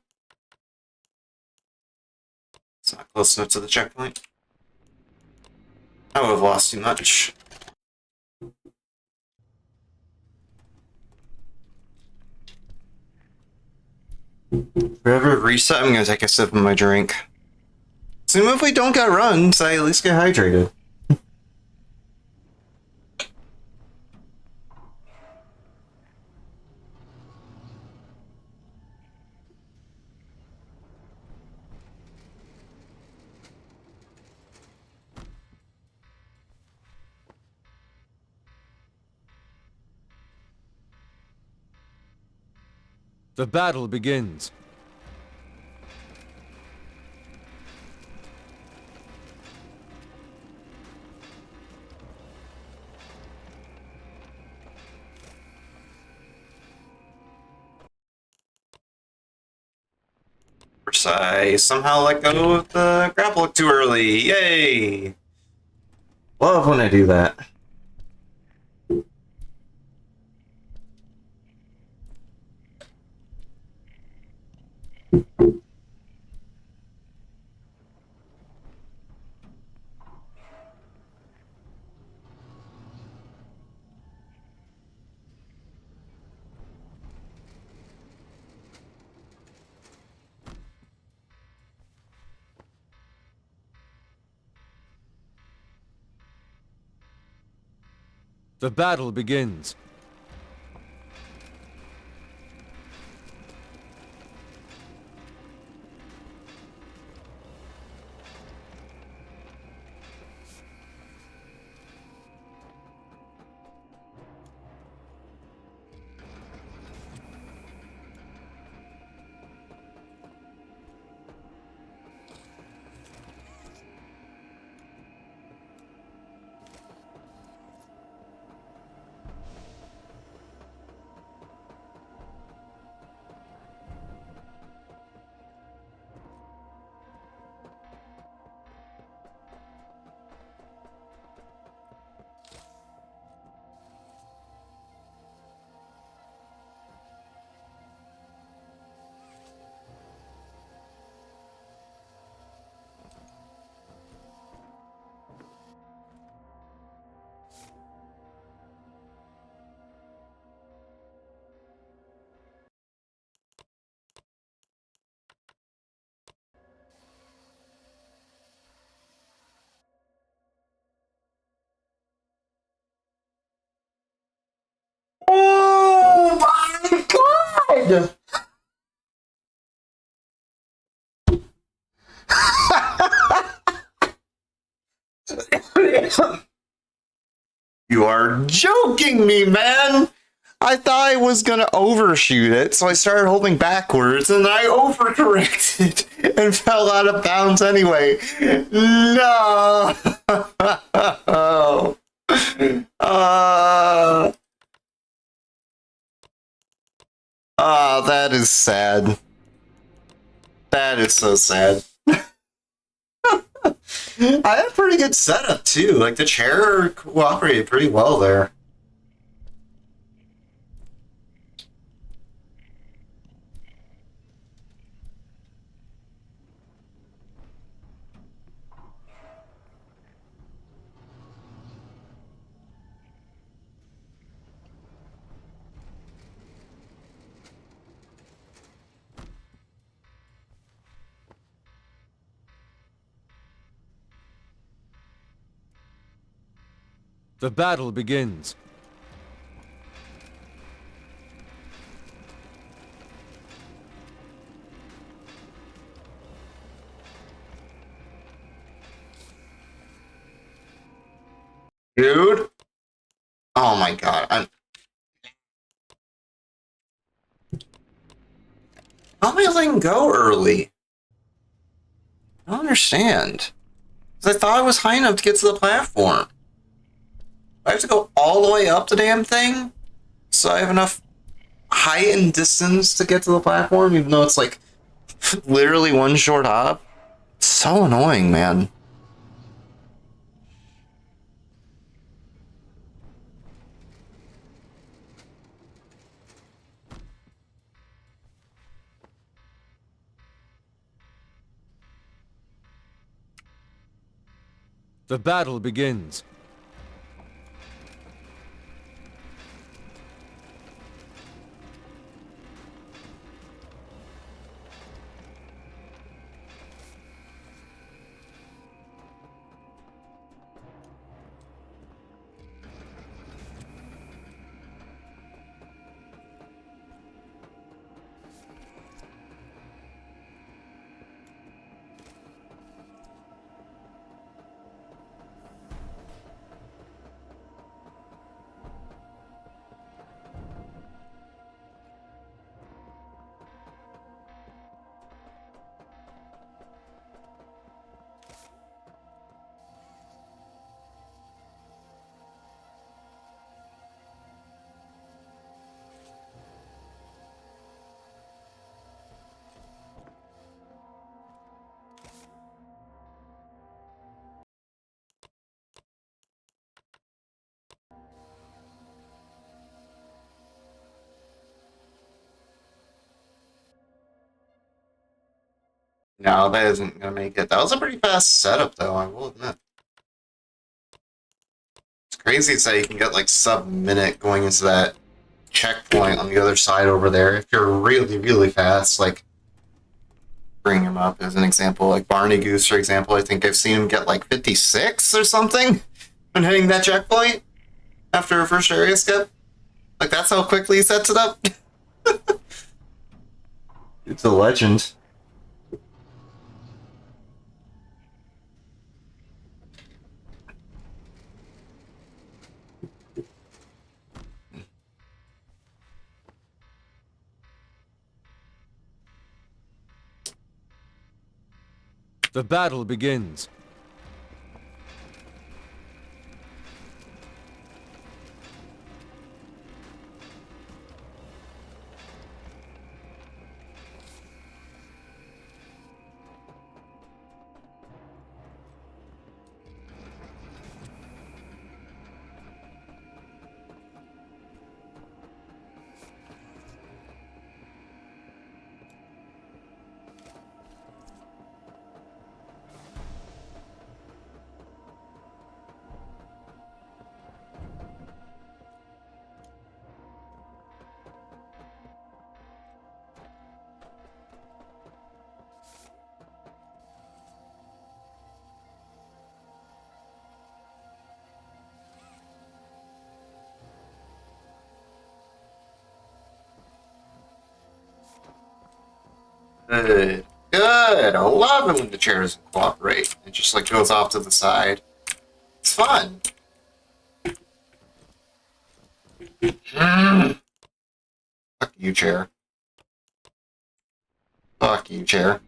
It's not close enough to the checkpoint. I would have lost too much. Forever reset, I'm gonna take a sip of my drink. So even if we don't get runs, I at least get hydrated. The battle begins. course, I somehow let go of the grapple hook too early. Yay! Love when I do that. The battle begins. Oh my god! You are joking me, man! I thought I was gonna overshoot it, so I started holding backwards, and I overcorrected and fell out of bounds anyway. No! That is sad. That is so sad. I had a pretty good setup too. Like the chair cooperated pretty well there. The battle begins. Dude. Oh my god. How am I letting go early? I don't understand. 'Cause I thought I was high enough to get to the platform. I have to go all the way up the damn thing? So I have enough height and distance to get to the platform, even though it's like literally one short hop? It's so annoying, man. The battle begins. No, that isn't gonna make it. That was a pretty fast setup, though, I will admit. It's crazy to say you can get like sub-minute going into that checkpoint on the other side over there if you're really, really fast. Like, bring him up as an example, like Barney Goose, for example. I think I've seen him get like 56 or something when hitting that checkpoint after a first area skip. Like, that's how quickly he sets it up. It's a legend. The battle begins. Good. Good. I love it when the chair doesn't cooperate. It just like goes off to the side. It's fun. Fuck you, chair. Fuck you, chair.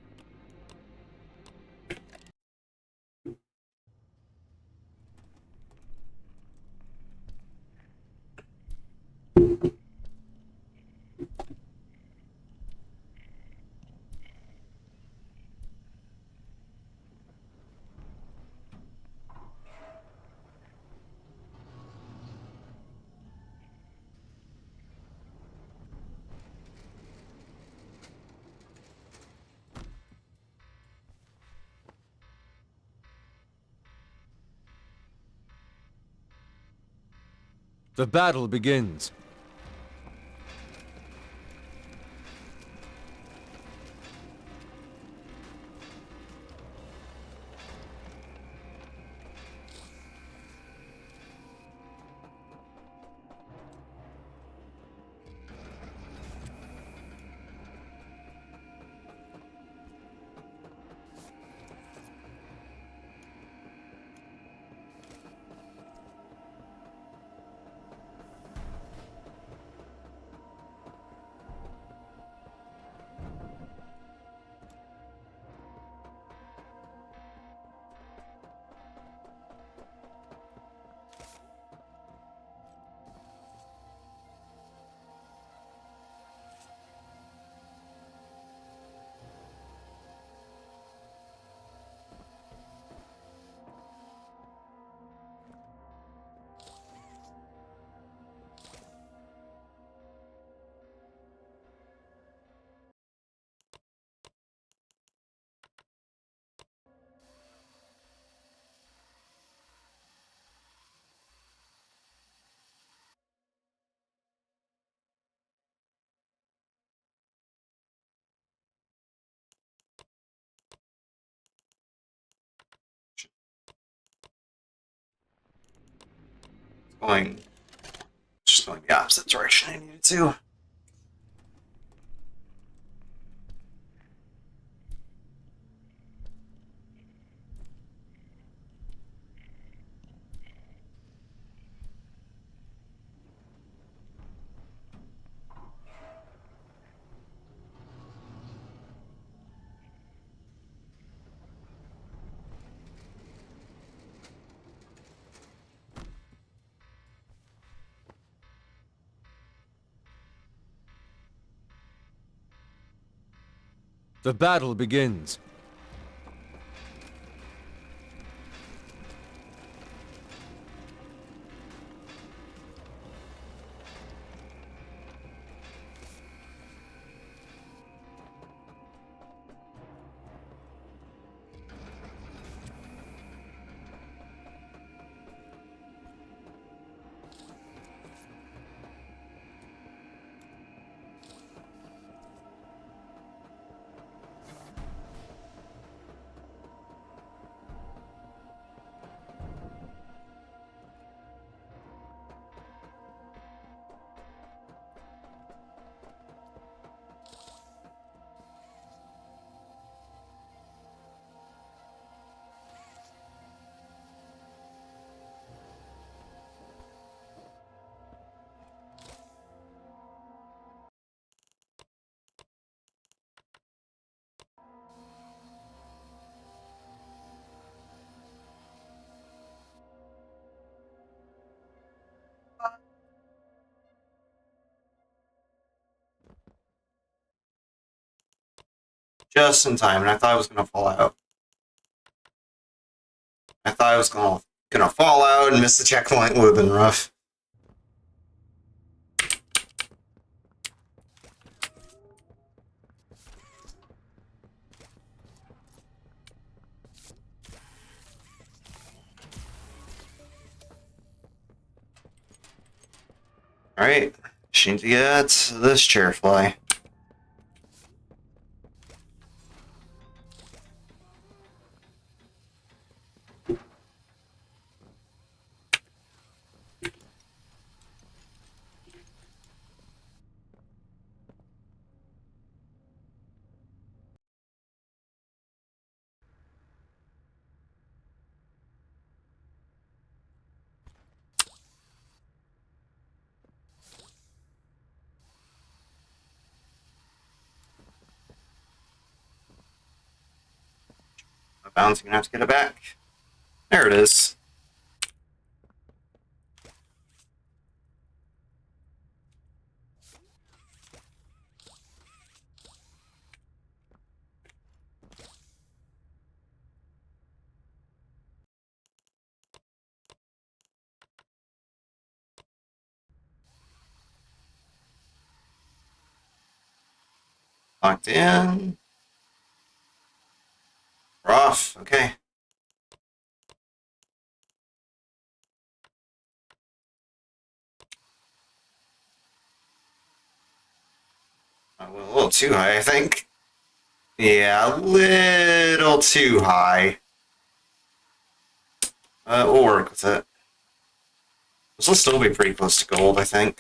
The battle begins. Going, just going the opposite direction I needed to. The battle begins. just in time, and I thought I was gonna fall out. I thought I was gonna fall out and miss the checkpoint. Would have been rough. Alright, just need to get this chair fly. Bouncing, gonna have to get it back. There it is. Locked in. We're off. Okay. I went a little too high, I think. Yeah, a little too high. We'll work with it. This will still be pretty close to gold, I think.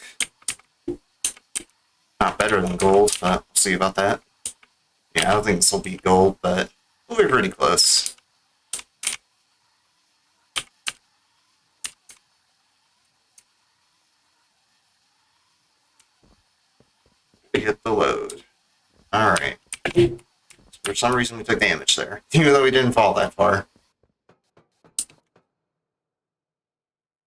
Not better than gold, but we'll see about that. Yeah, I don't think this will beat gold, but we'll be pretty close. We hit the load. Alright. For some reason we took damage there, even though we didn't fall that far.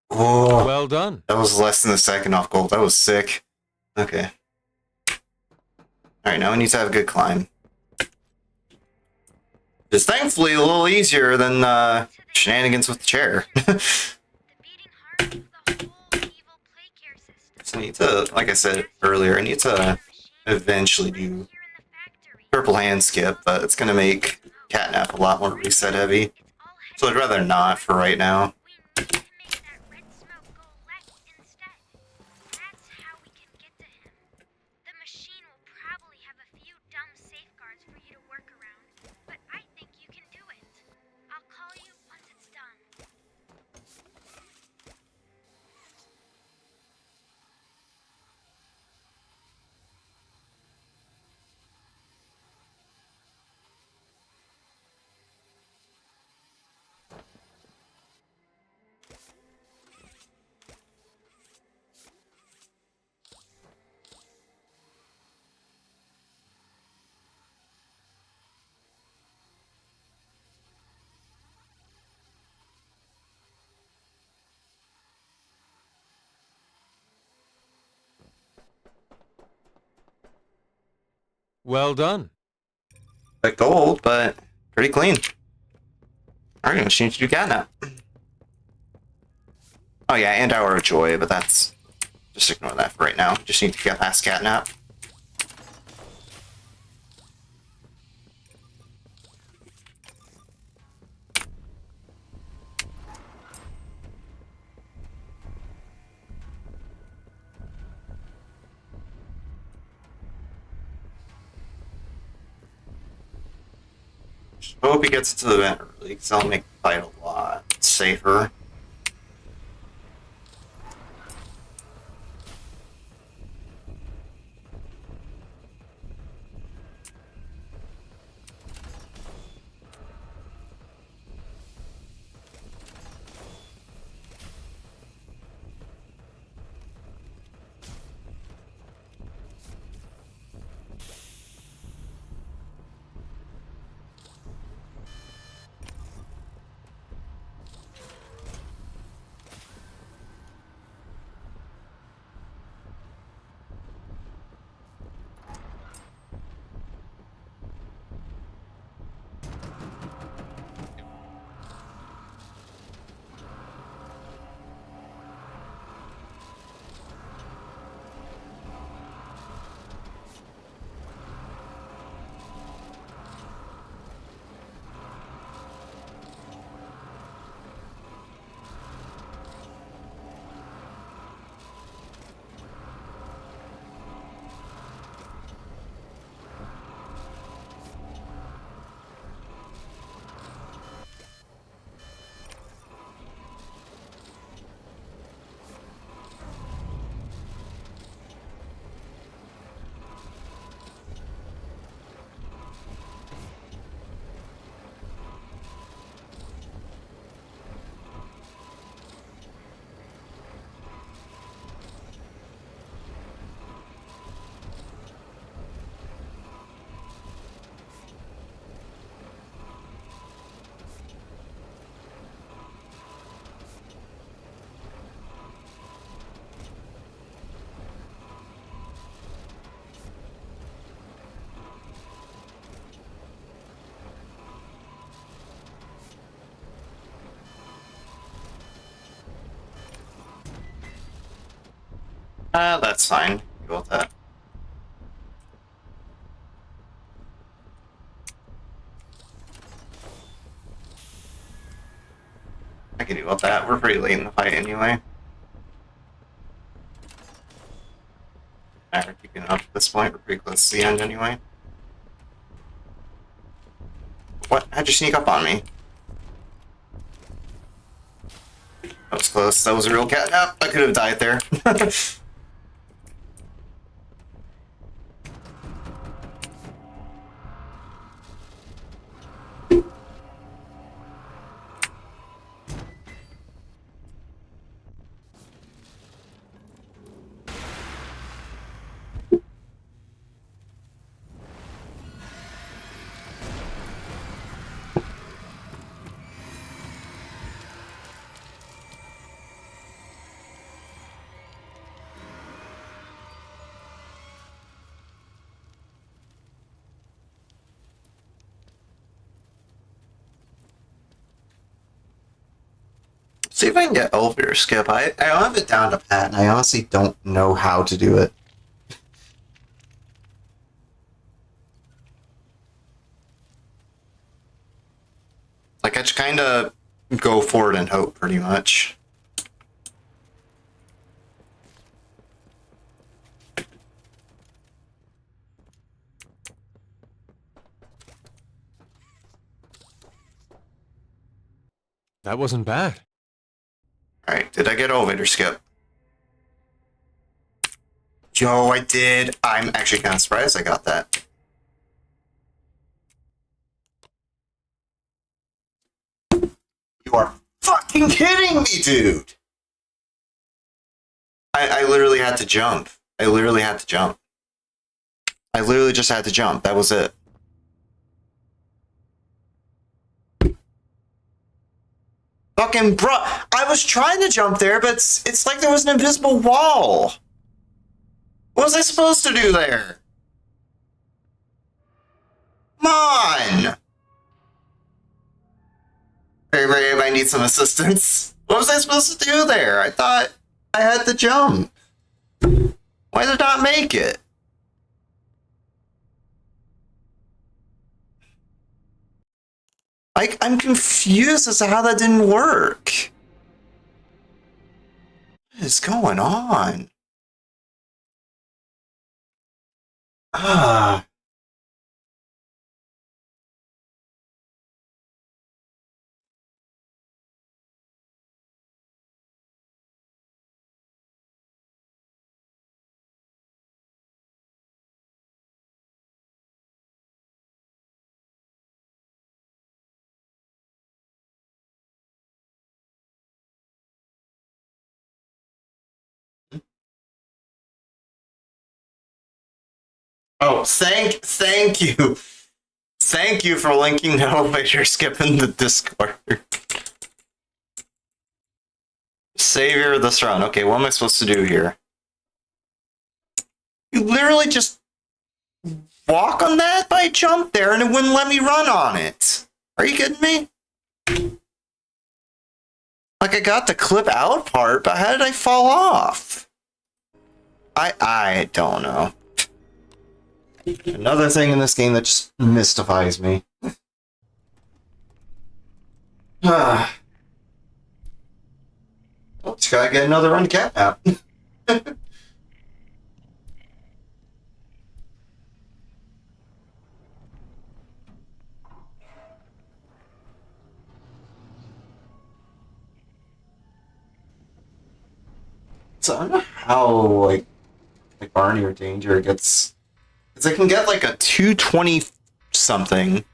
Oh, Well done. that was less than a second off gold. That was sick. Okay. Alright, now we need to have a good climb. It's thankfully a little easier than shenanigans with the chair. So I need to, like I said earlier, I need to eventually do purple hand skip, but it's going to make catnap a lot more reset heavy. So I'd rather not for right now. Well done. But gold, but pretty clean. Alright, I'm change to do catnap. Oh yeah, and Hour of Joy, but that's... just ignore that for right now. Just need to get past catnap. I hope he gets to the event early, because that'll make the fight a lot safer. That's fine. Go with that. I can deal with that. We're pretty late in the fight anyway. Alright, we're keeping it up at this point. We're pretty close to the end anyway. What? How'd you sneak up on me? That was close. That was a real cat. Oh, I could have died there. See if I can get elevator skip. I have it down to pat, and I honestly don't know how to do it. Like, I just kind of go forward and hope, pretty much. That wasn't bad. Alright, did I get elevator skip? Yo, I did. I'm actually kind of surprised I got that. You are fucking kidding me, dude! I literally had to jump. I literally had to jump. I literally just had to jump. That was it. Fucking bro, I was trying to jump there, but it's like there was an invisible wall. What was I supposed to do there? Come on! Everybody need some assistance. What was I supposed to do there? I thought I had to jump. Why did it not make it? I'm confused as to how that didn't work. What is going on? Ah. Oh, thank you. Thank you for linking the elevator skip in the Discord. Savior of this run. Okay, what am I supposed to do here? You literally just walk on that? I jumped there and it wouldn't let me run on it. Are you kidding me? Like, I got the clip out part, but how did I fall off? I don't know. Another thing in this game that just mystifies me. Oh, just gotta get another run cat map. So I don't know how, like Barney or Danger gets... Because I can get, like, a 220 something.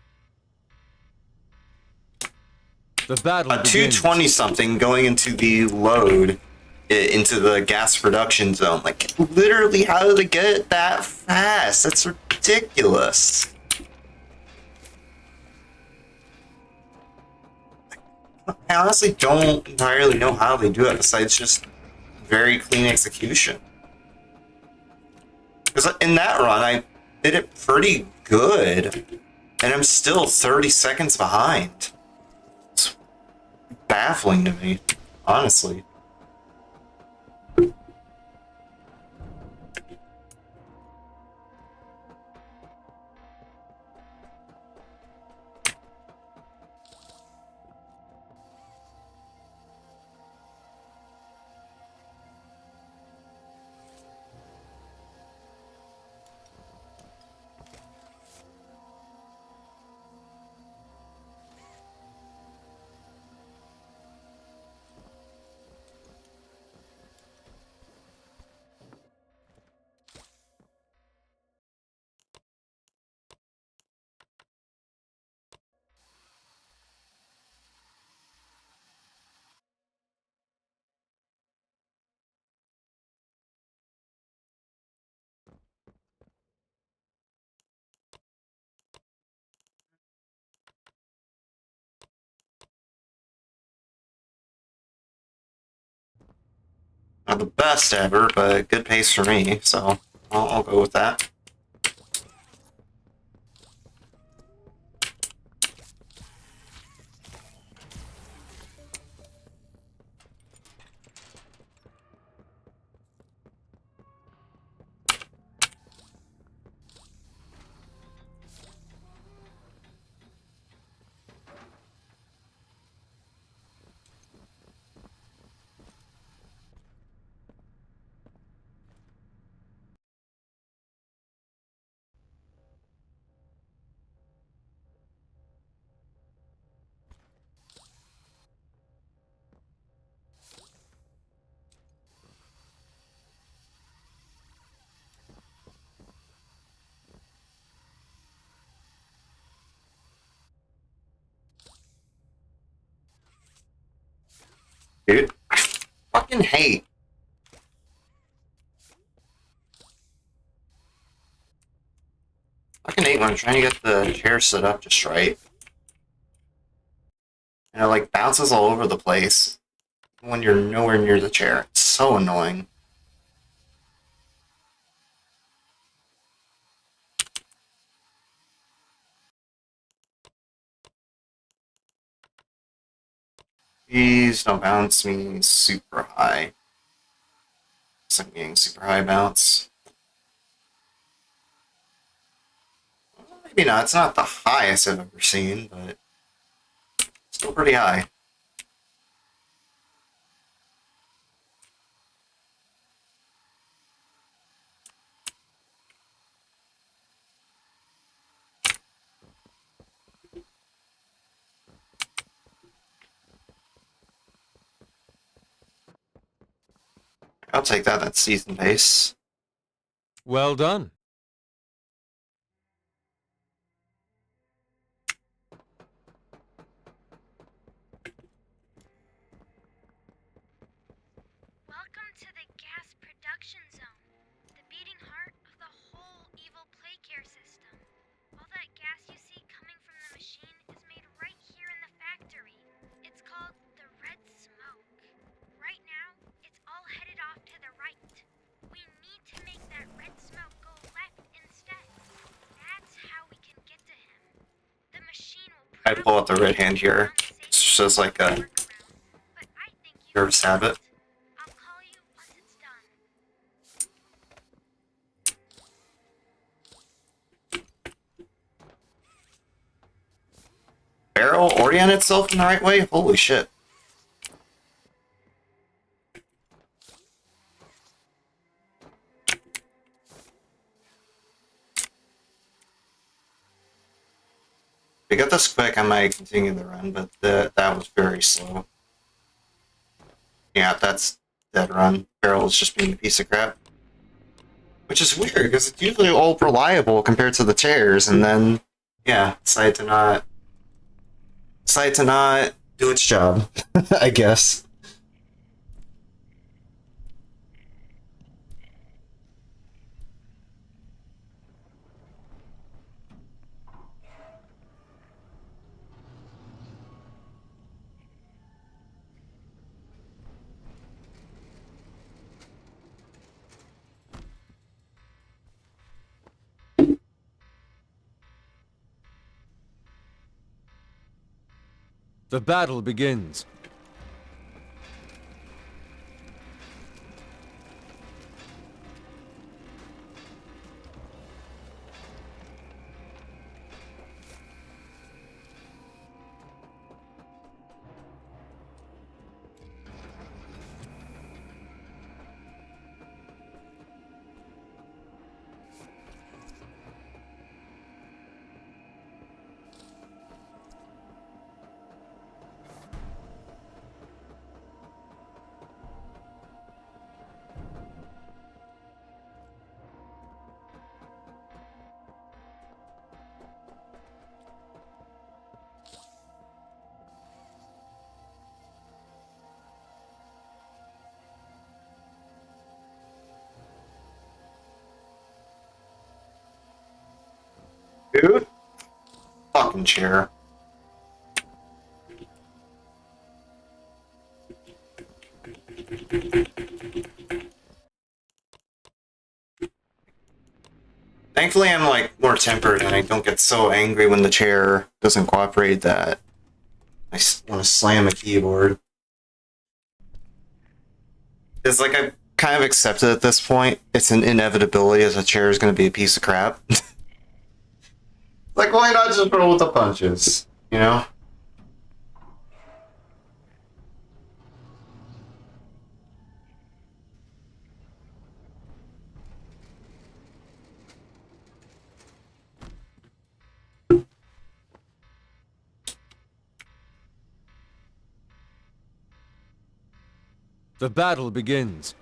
The battle A begins. 220 something going into the load, into the gas production zone. Like, literally, how did it get it that fast? That's ridiculous. I honestly don't entirely know how they do it, besides just very clean execution. Because in that run, I did it pretty good, and I'm still 30 seconds behind. It's baffling to me, honestly. Not the best ever, but good pace for me, so I'll go with that. Dude, I fucking hate. Fucking hate when I'm trying to get the chair set up just right. And it like bounces all over the place when you're nowhere near the chair. It's so annoying. Please don't bounce me super high. It's like getting super high bounce. Well, maybe not. It's not the highest I've ever seen, but still pretty high. I'll take that. That's decent pace. Well done. Welcome to the gas production zone, the beating heart of the whole evil play care system. All that gas you see coming from the machine is made right here in the factory. It's called the red smoke. Right now, it's all headed off to the right. We need to make that red smoke go left instead. That's how we can get to him. The machine will I pull out the red hand here. It's just like a nervous habit. I'll call you once it's done. Barrel orient itself in the right way? Holy shit. If we get this quick, I might continue the run, but that was very slow. Yeah, that's dead run. Barrel is just being a piece of crap. Which is weird, because it's usually all reliable compared to the chairs, and then, yeah, decide to not do its job, I guess. The battle begins. Dude? Fucking chair. Thankfully, I'm like more tempered and I don't get so angry when the chair doesn't cooperate that I want to slam a keyboard. It's like I've kind of accepted at this point. It's an inevitability as a chair is going to be a piece of crap. Like, why not just roll with the punches? You know? The battle begins.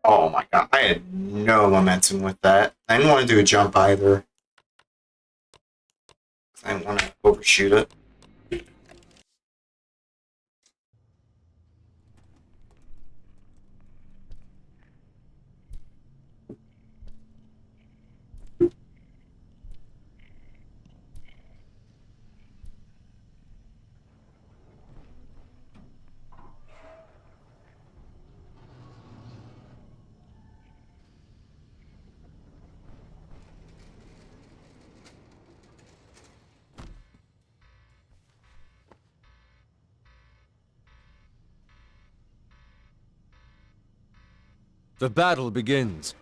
Oh my god, I had no momentum with that. I didn't want to do a jump either. I didn't want to overshoot it. The battle begins.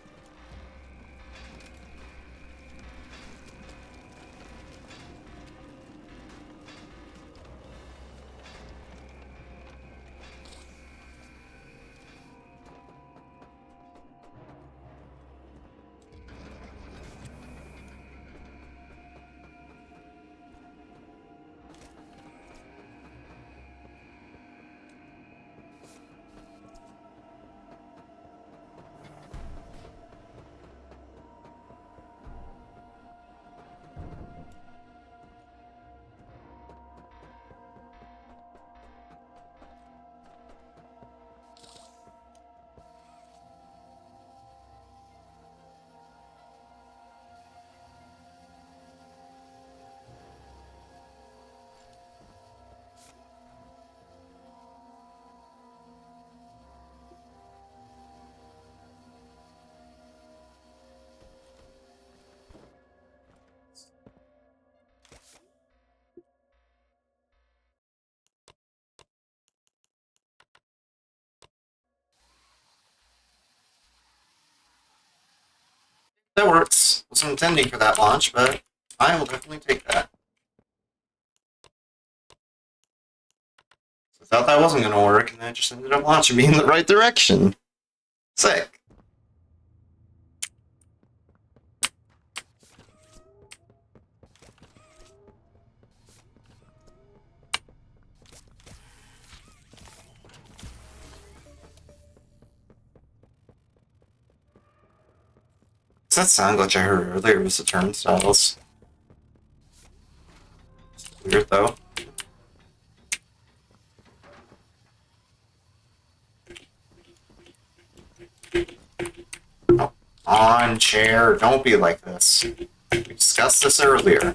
That works. Wasn't intending for that launch, but I will definitely take that. I thought that wasn't going to work, and that just ended up launching me in the right direction. Sick. That sound glitch I heard earlier was the turnstiles. Weird though. Oh, on chair, don't be like this. We discussed this earlier.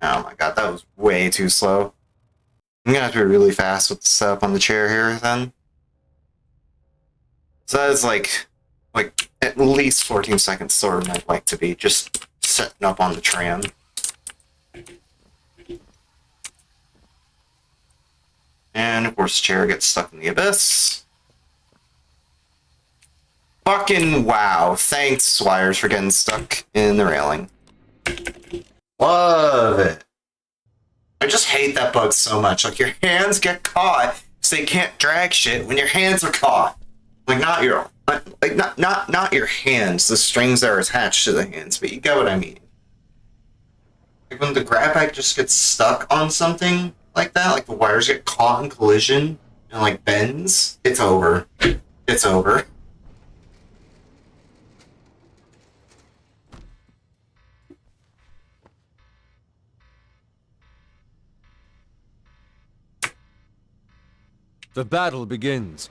Oh my god, that was way too slow. I'm gonna have to be really fast with the setup on the chair here then. So that is like at least 14 seconds slower than I'd like to be, just setting up on the tram. And of course, the chair gets stuck in the abyss. Fucking wow. Thanks, wires, for getting stuck in the railing. Love it. I just hate that bug so much. Like, your hands get caught, so they can't drag shit when your hands are caught. Like, not your, like, not your hands, the strings that are attached to the hands, but you get what I mean. Like, when the grab bag just gets stuck on something like that, like the wires get caught in collision and, like, bends, it's over. It's over. The battle begins.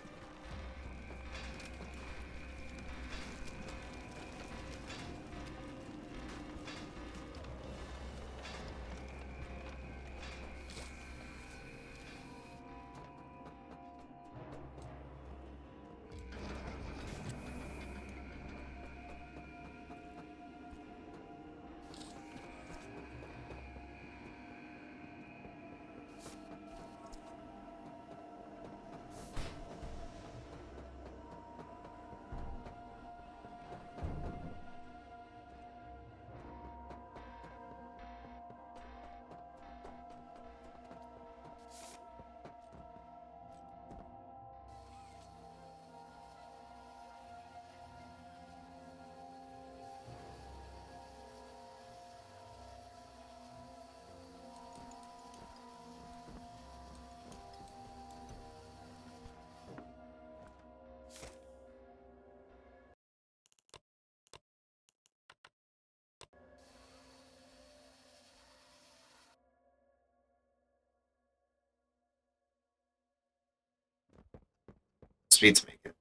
Speeds make it.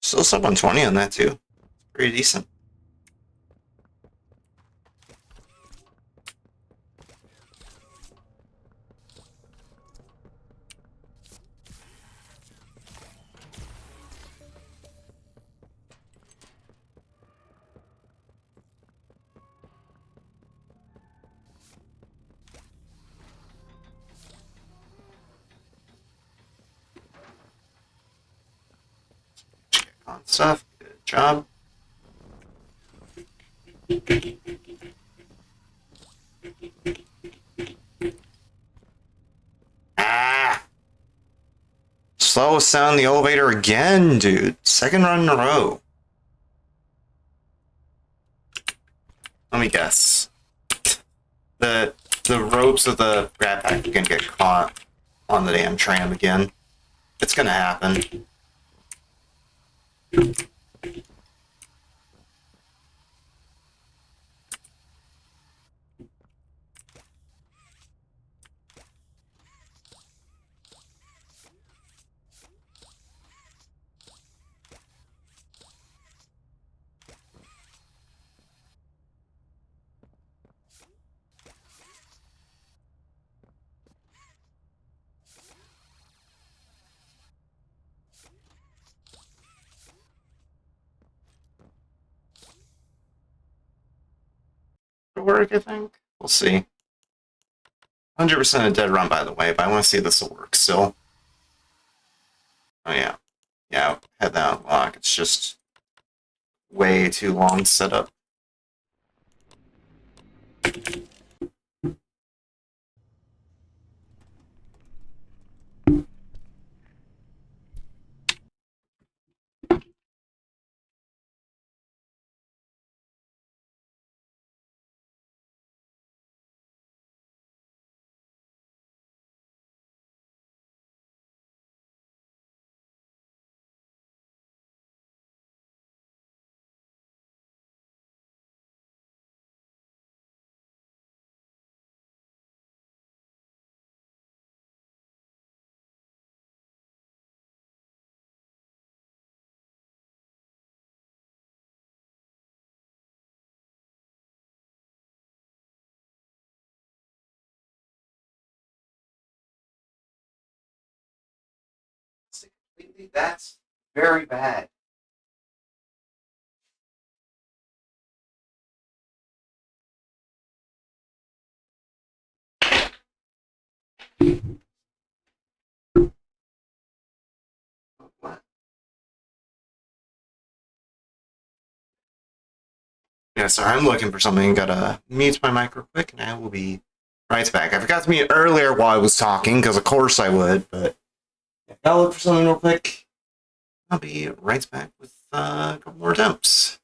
Still sub 120 on that, too. Pretty decent. On stuff. Good job. Ah! Slow us down the elevator again, dude. Second run in a row. Let me guess. The ropes of the grab pack are gonna get caught on the damn tram again. It's gonna happen. It'll work, I think. We'll see. 100% a dead run, by the way, but I want to see if this will work still. Oh, yeah. Yeah, had that unlock. It's just way too long set up. That's very bad. Yeah, sorry, I'm looking for something. Gotta mute my mic real quick, and I will be right back. I forgot to mute earlier while I was talking, because of course I would, but I gotta look for something real quick. I'll be right back with a couple more attempts.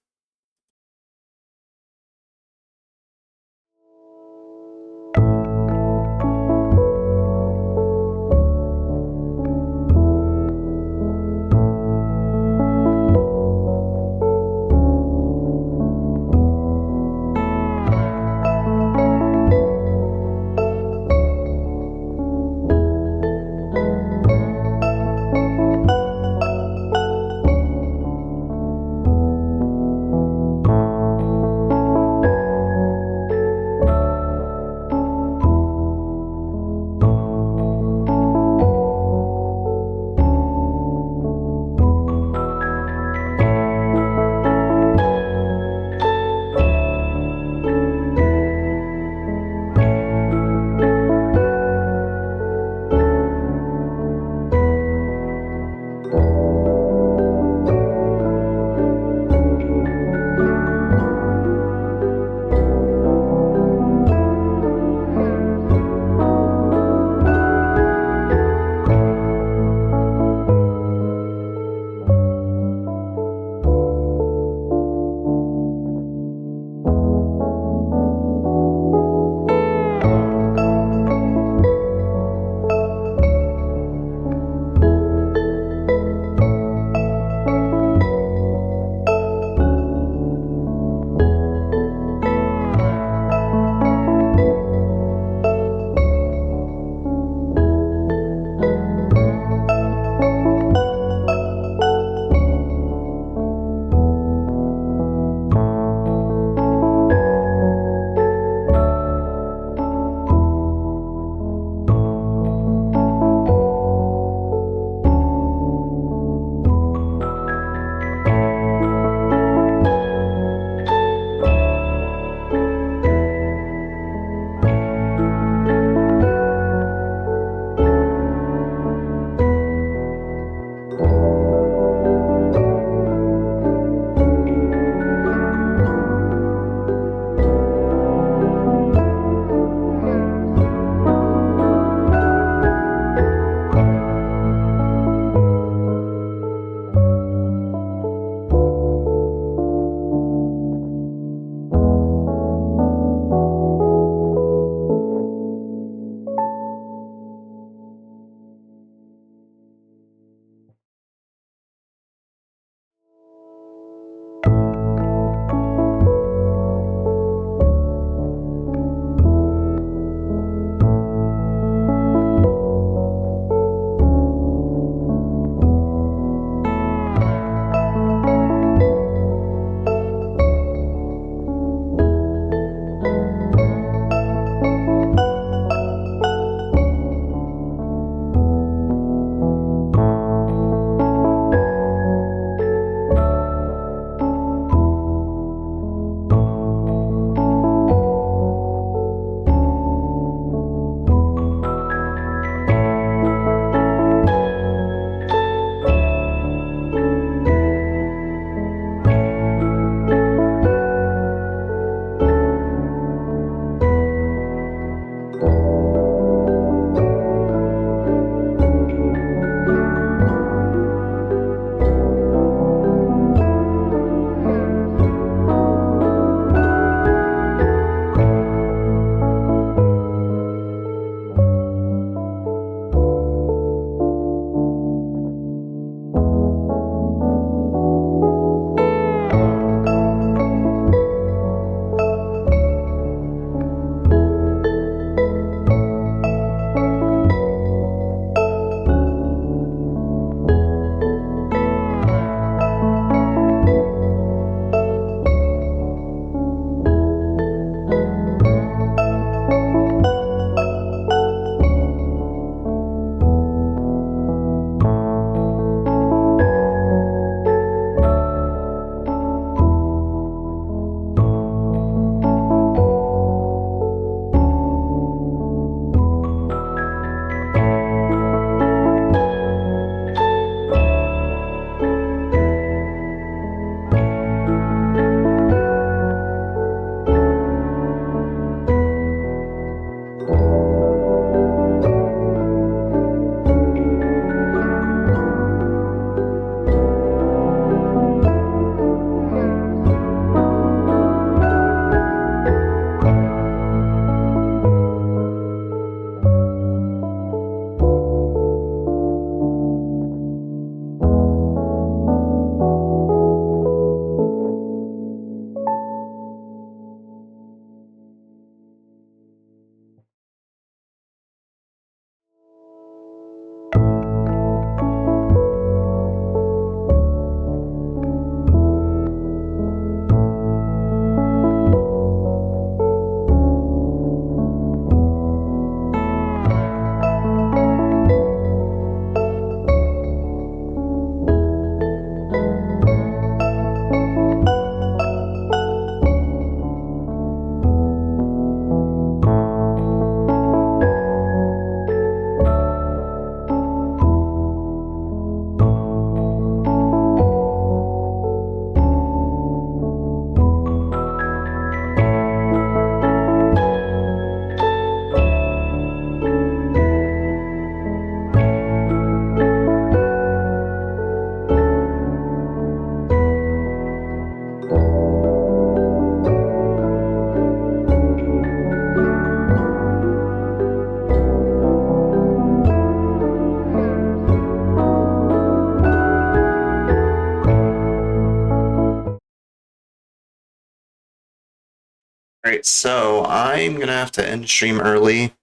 Alright, so I'm gonna have to end stream early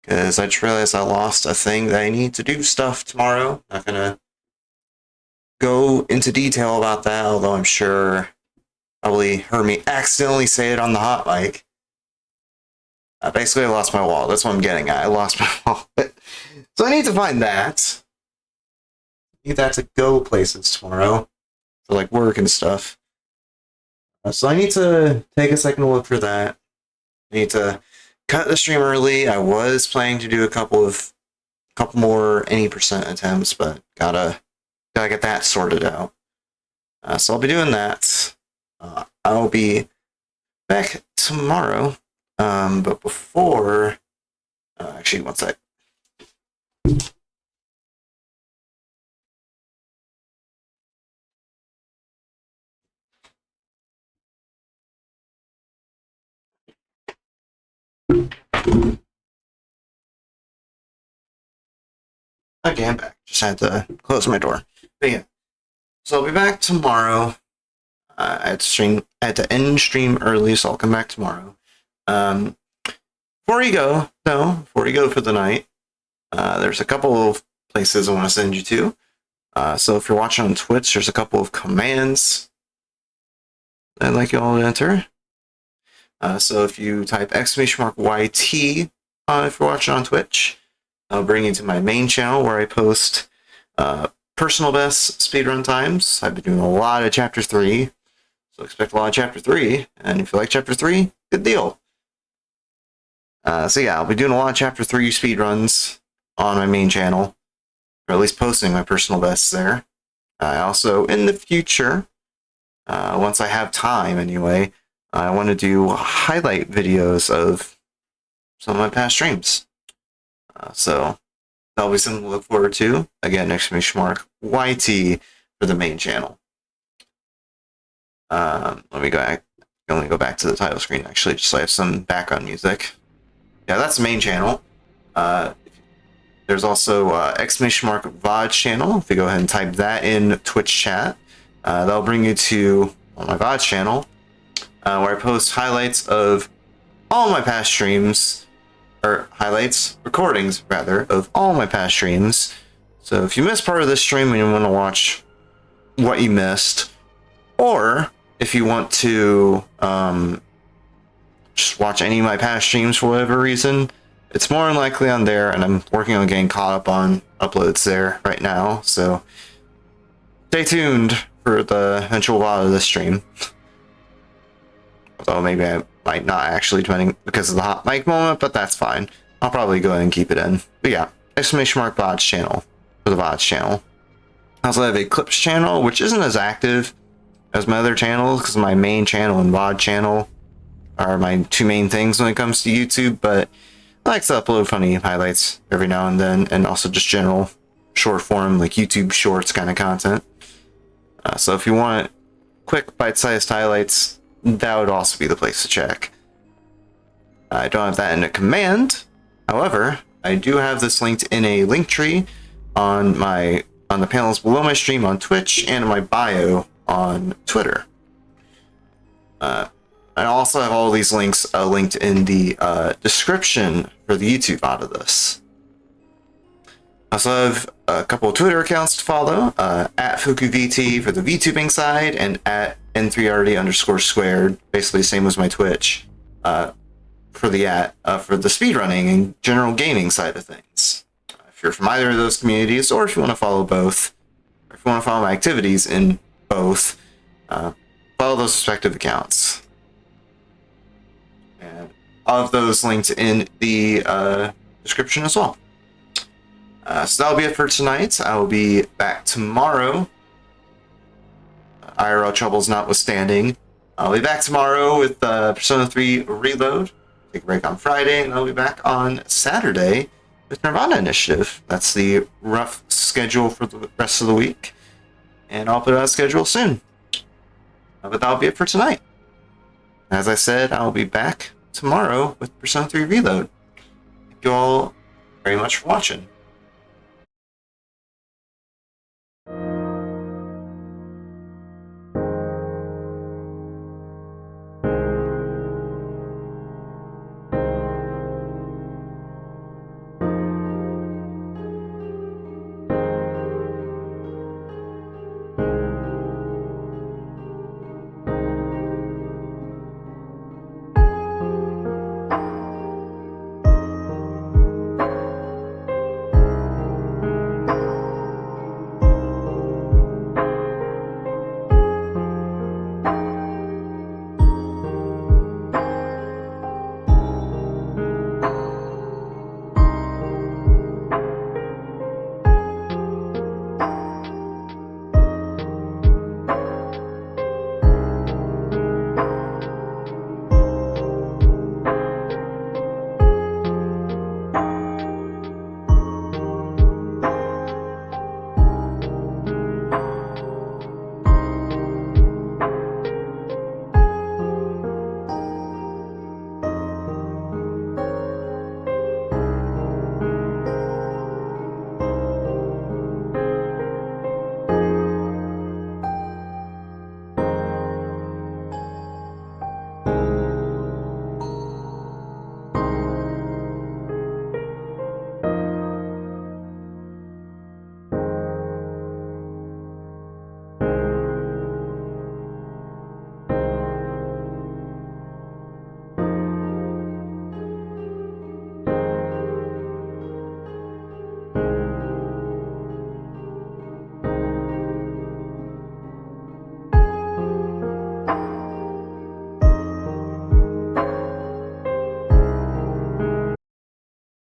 because I just realized I lost a thing that I need to do stuff tomorrow. Not gonna go into detail about that, although I'm sure probably heard me accidentally say it on the hot mic. Basically, I lost my wallet. That's what I'm getting at. I lost my wallet. So I need to find that. Need that to go places tomorrow. For like work and stuff. So I need to take a second to look for that. I need to cut the stream early. I was planning to do a couple more any percent attempts, but gotta get that sorted out. So I'll be doing that. I'll be back tomorrow. But before, actually, one sec. Okay, I'm back. Just had to close my door. But yeah, so I'll be back tomorrow. I had to end stream early, so I'll come back tomorrow. Before you go for the night, there's a couple of places I want to send you to. So if you're watching on Twitch, there's a couple of commands I'd like you all to enter. So if you type !YT if you're watching on Twitch, I'll bring you to my main channel where I post personal best speedrun times. I've been doing a lot of Chapter 3, so expect a lot of Chapter 3. And if you like Chapter 3, good deal. So yeah, I'll be doing a lot of Chapter 3 speedruns on my main channel, or at least posting my personal bests there. I also, in the future, once I have time anyway, I want to do highlight videos of some of my past streams. So that'll be something to look forward to. Again, !YT for the main channel. Let me go back. I'm going to go back to the title screen actually, just so I have some background music. Yeah, that's the main channel. There's also !VOD channel. If you go ahead and type that in Twitch chat, that'll bring you to my VOD channel, where I post highlights of all my past streams, or recordings rather, of all my past streams. So if you missed part of this stream and you want to watch what you missed, or if you want to just watch any of my past streams for whatever reason, it's more than likely on there, and I'm working on getting caught up on uploads there right now, so stay tuned for the eventual VOD of this stream. Although maybe I might not actually, depending because of the hot mic moment, but that's fine. I'll probably go ahead and keep it in. But yeah, !VODs channel for the VODs channel. I also have a Clips channel, which isn't as active as my other channels, because my main channel and VOD channel are my two main things when it comes to YouTube, but I like to upload funny highlights every now and then, and also just general short form, like YouTube shorts kind of content. So if you want quick bite-sized highlights, that would also be the place to check. I don't have that in a command. However, I do have this linked in a link tree on the panels below my stream on Twitch and in my bio on Twitter. I also have all these links linked in the description for the YouTube VOD of this. I also have a couple of Twitter accounts to follow, @FukuVT for the VTubing side, and @N3RD_squared, basically the same as my Twitch, for the speedrunning and general gaming side of things. If you're from either of those communities, or if you want to follow both, or if you want to follow my activities in both, follow those respective accounts. And all of those linked in the description as well. So that'll be it for tonight. I will be back tomorrow. IRL troubles notwithstanding. I'll be back tomorrow with Persona 3 Reload. Take a break on Friday, and I'll be back on Saturday with Nirvana Initiative. That's the rough schedule for the rest of the week. And I'll put out a schedule soon. But that'll be it for tonight. As I said, I'll be back tomorrow with Persona 3 Reload. Thank you all very much for watching.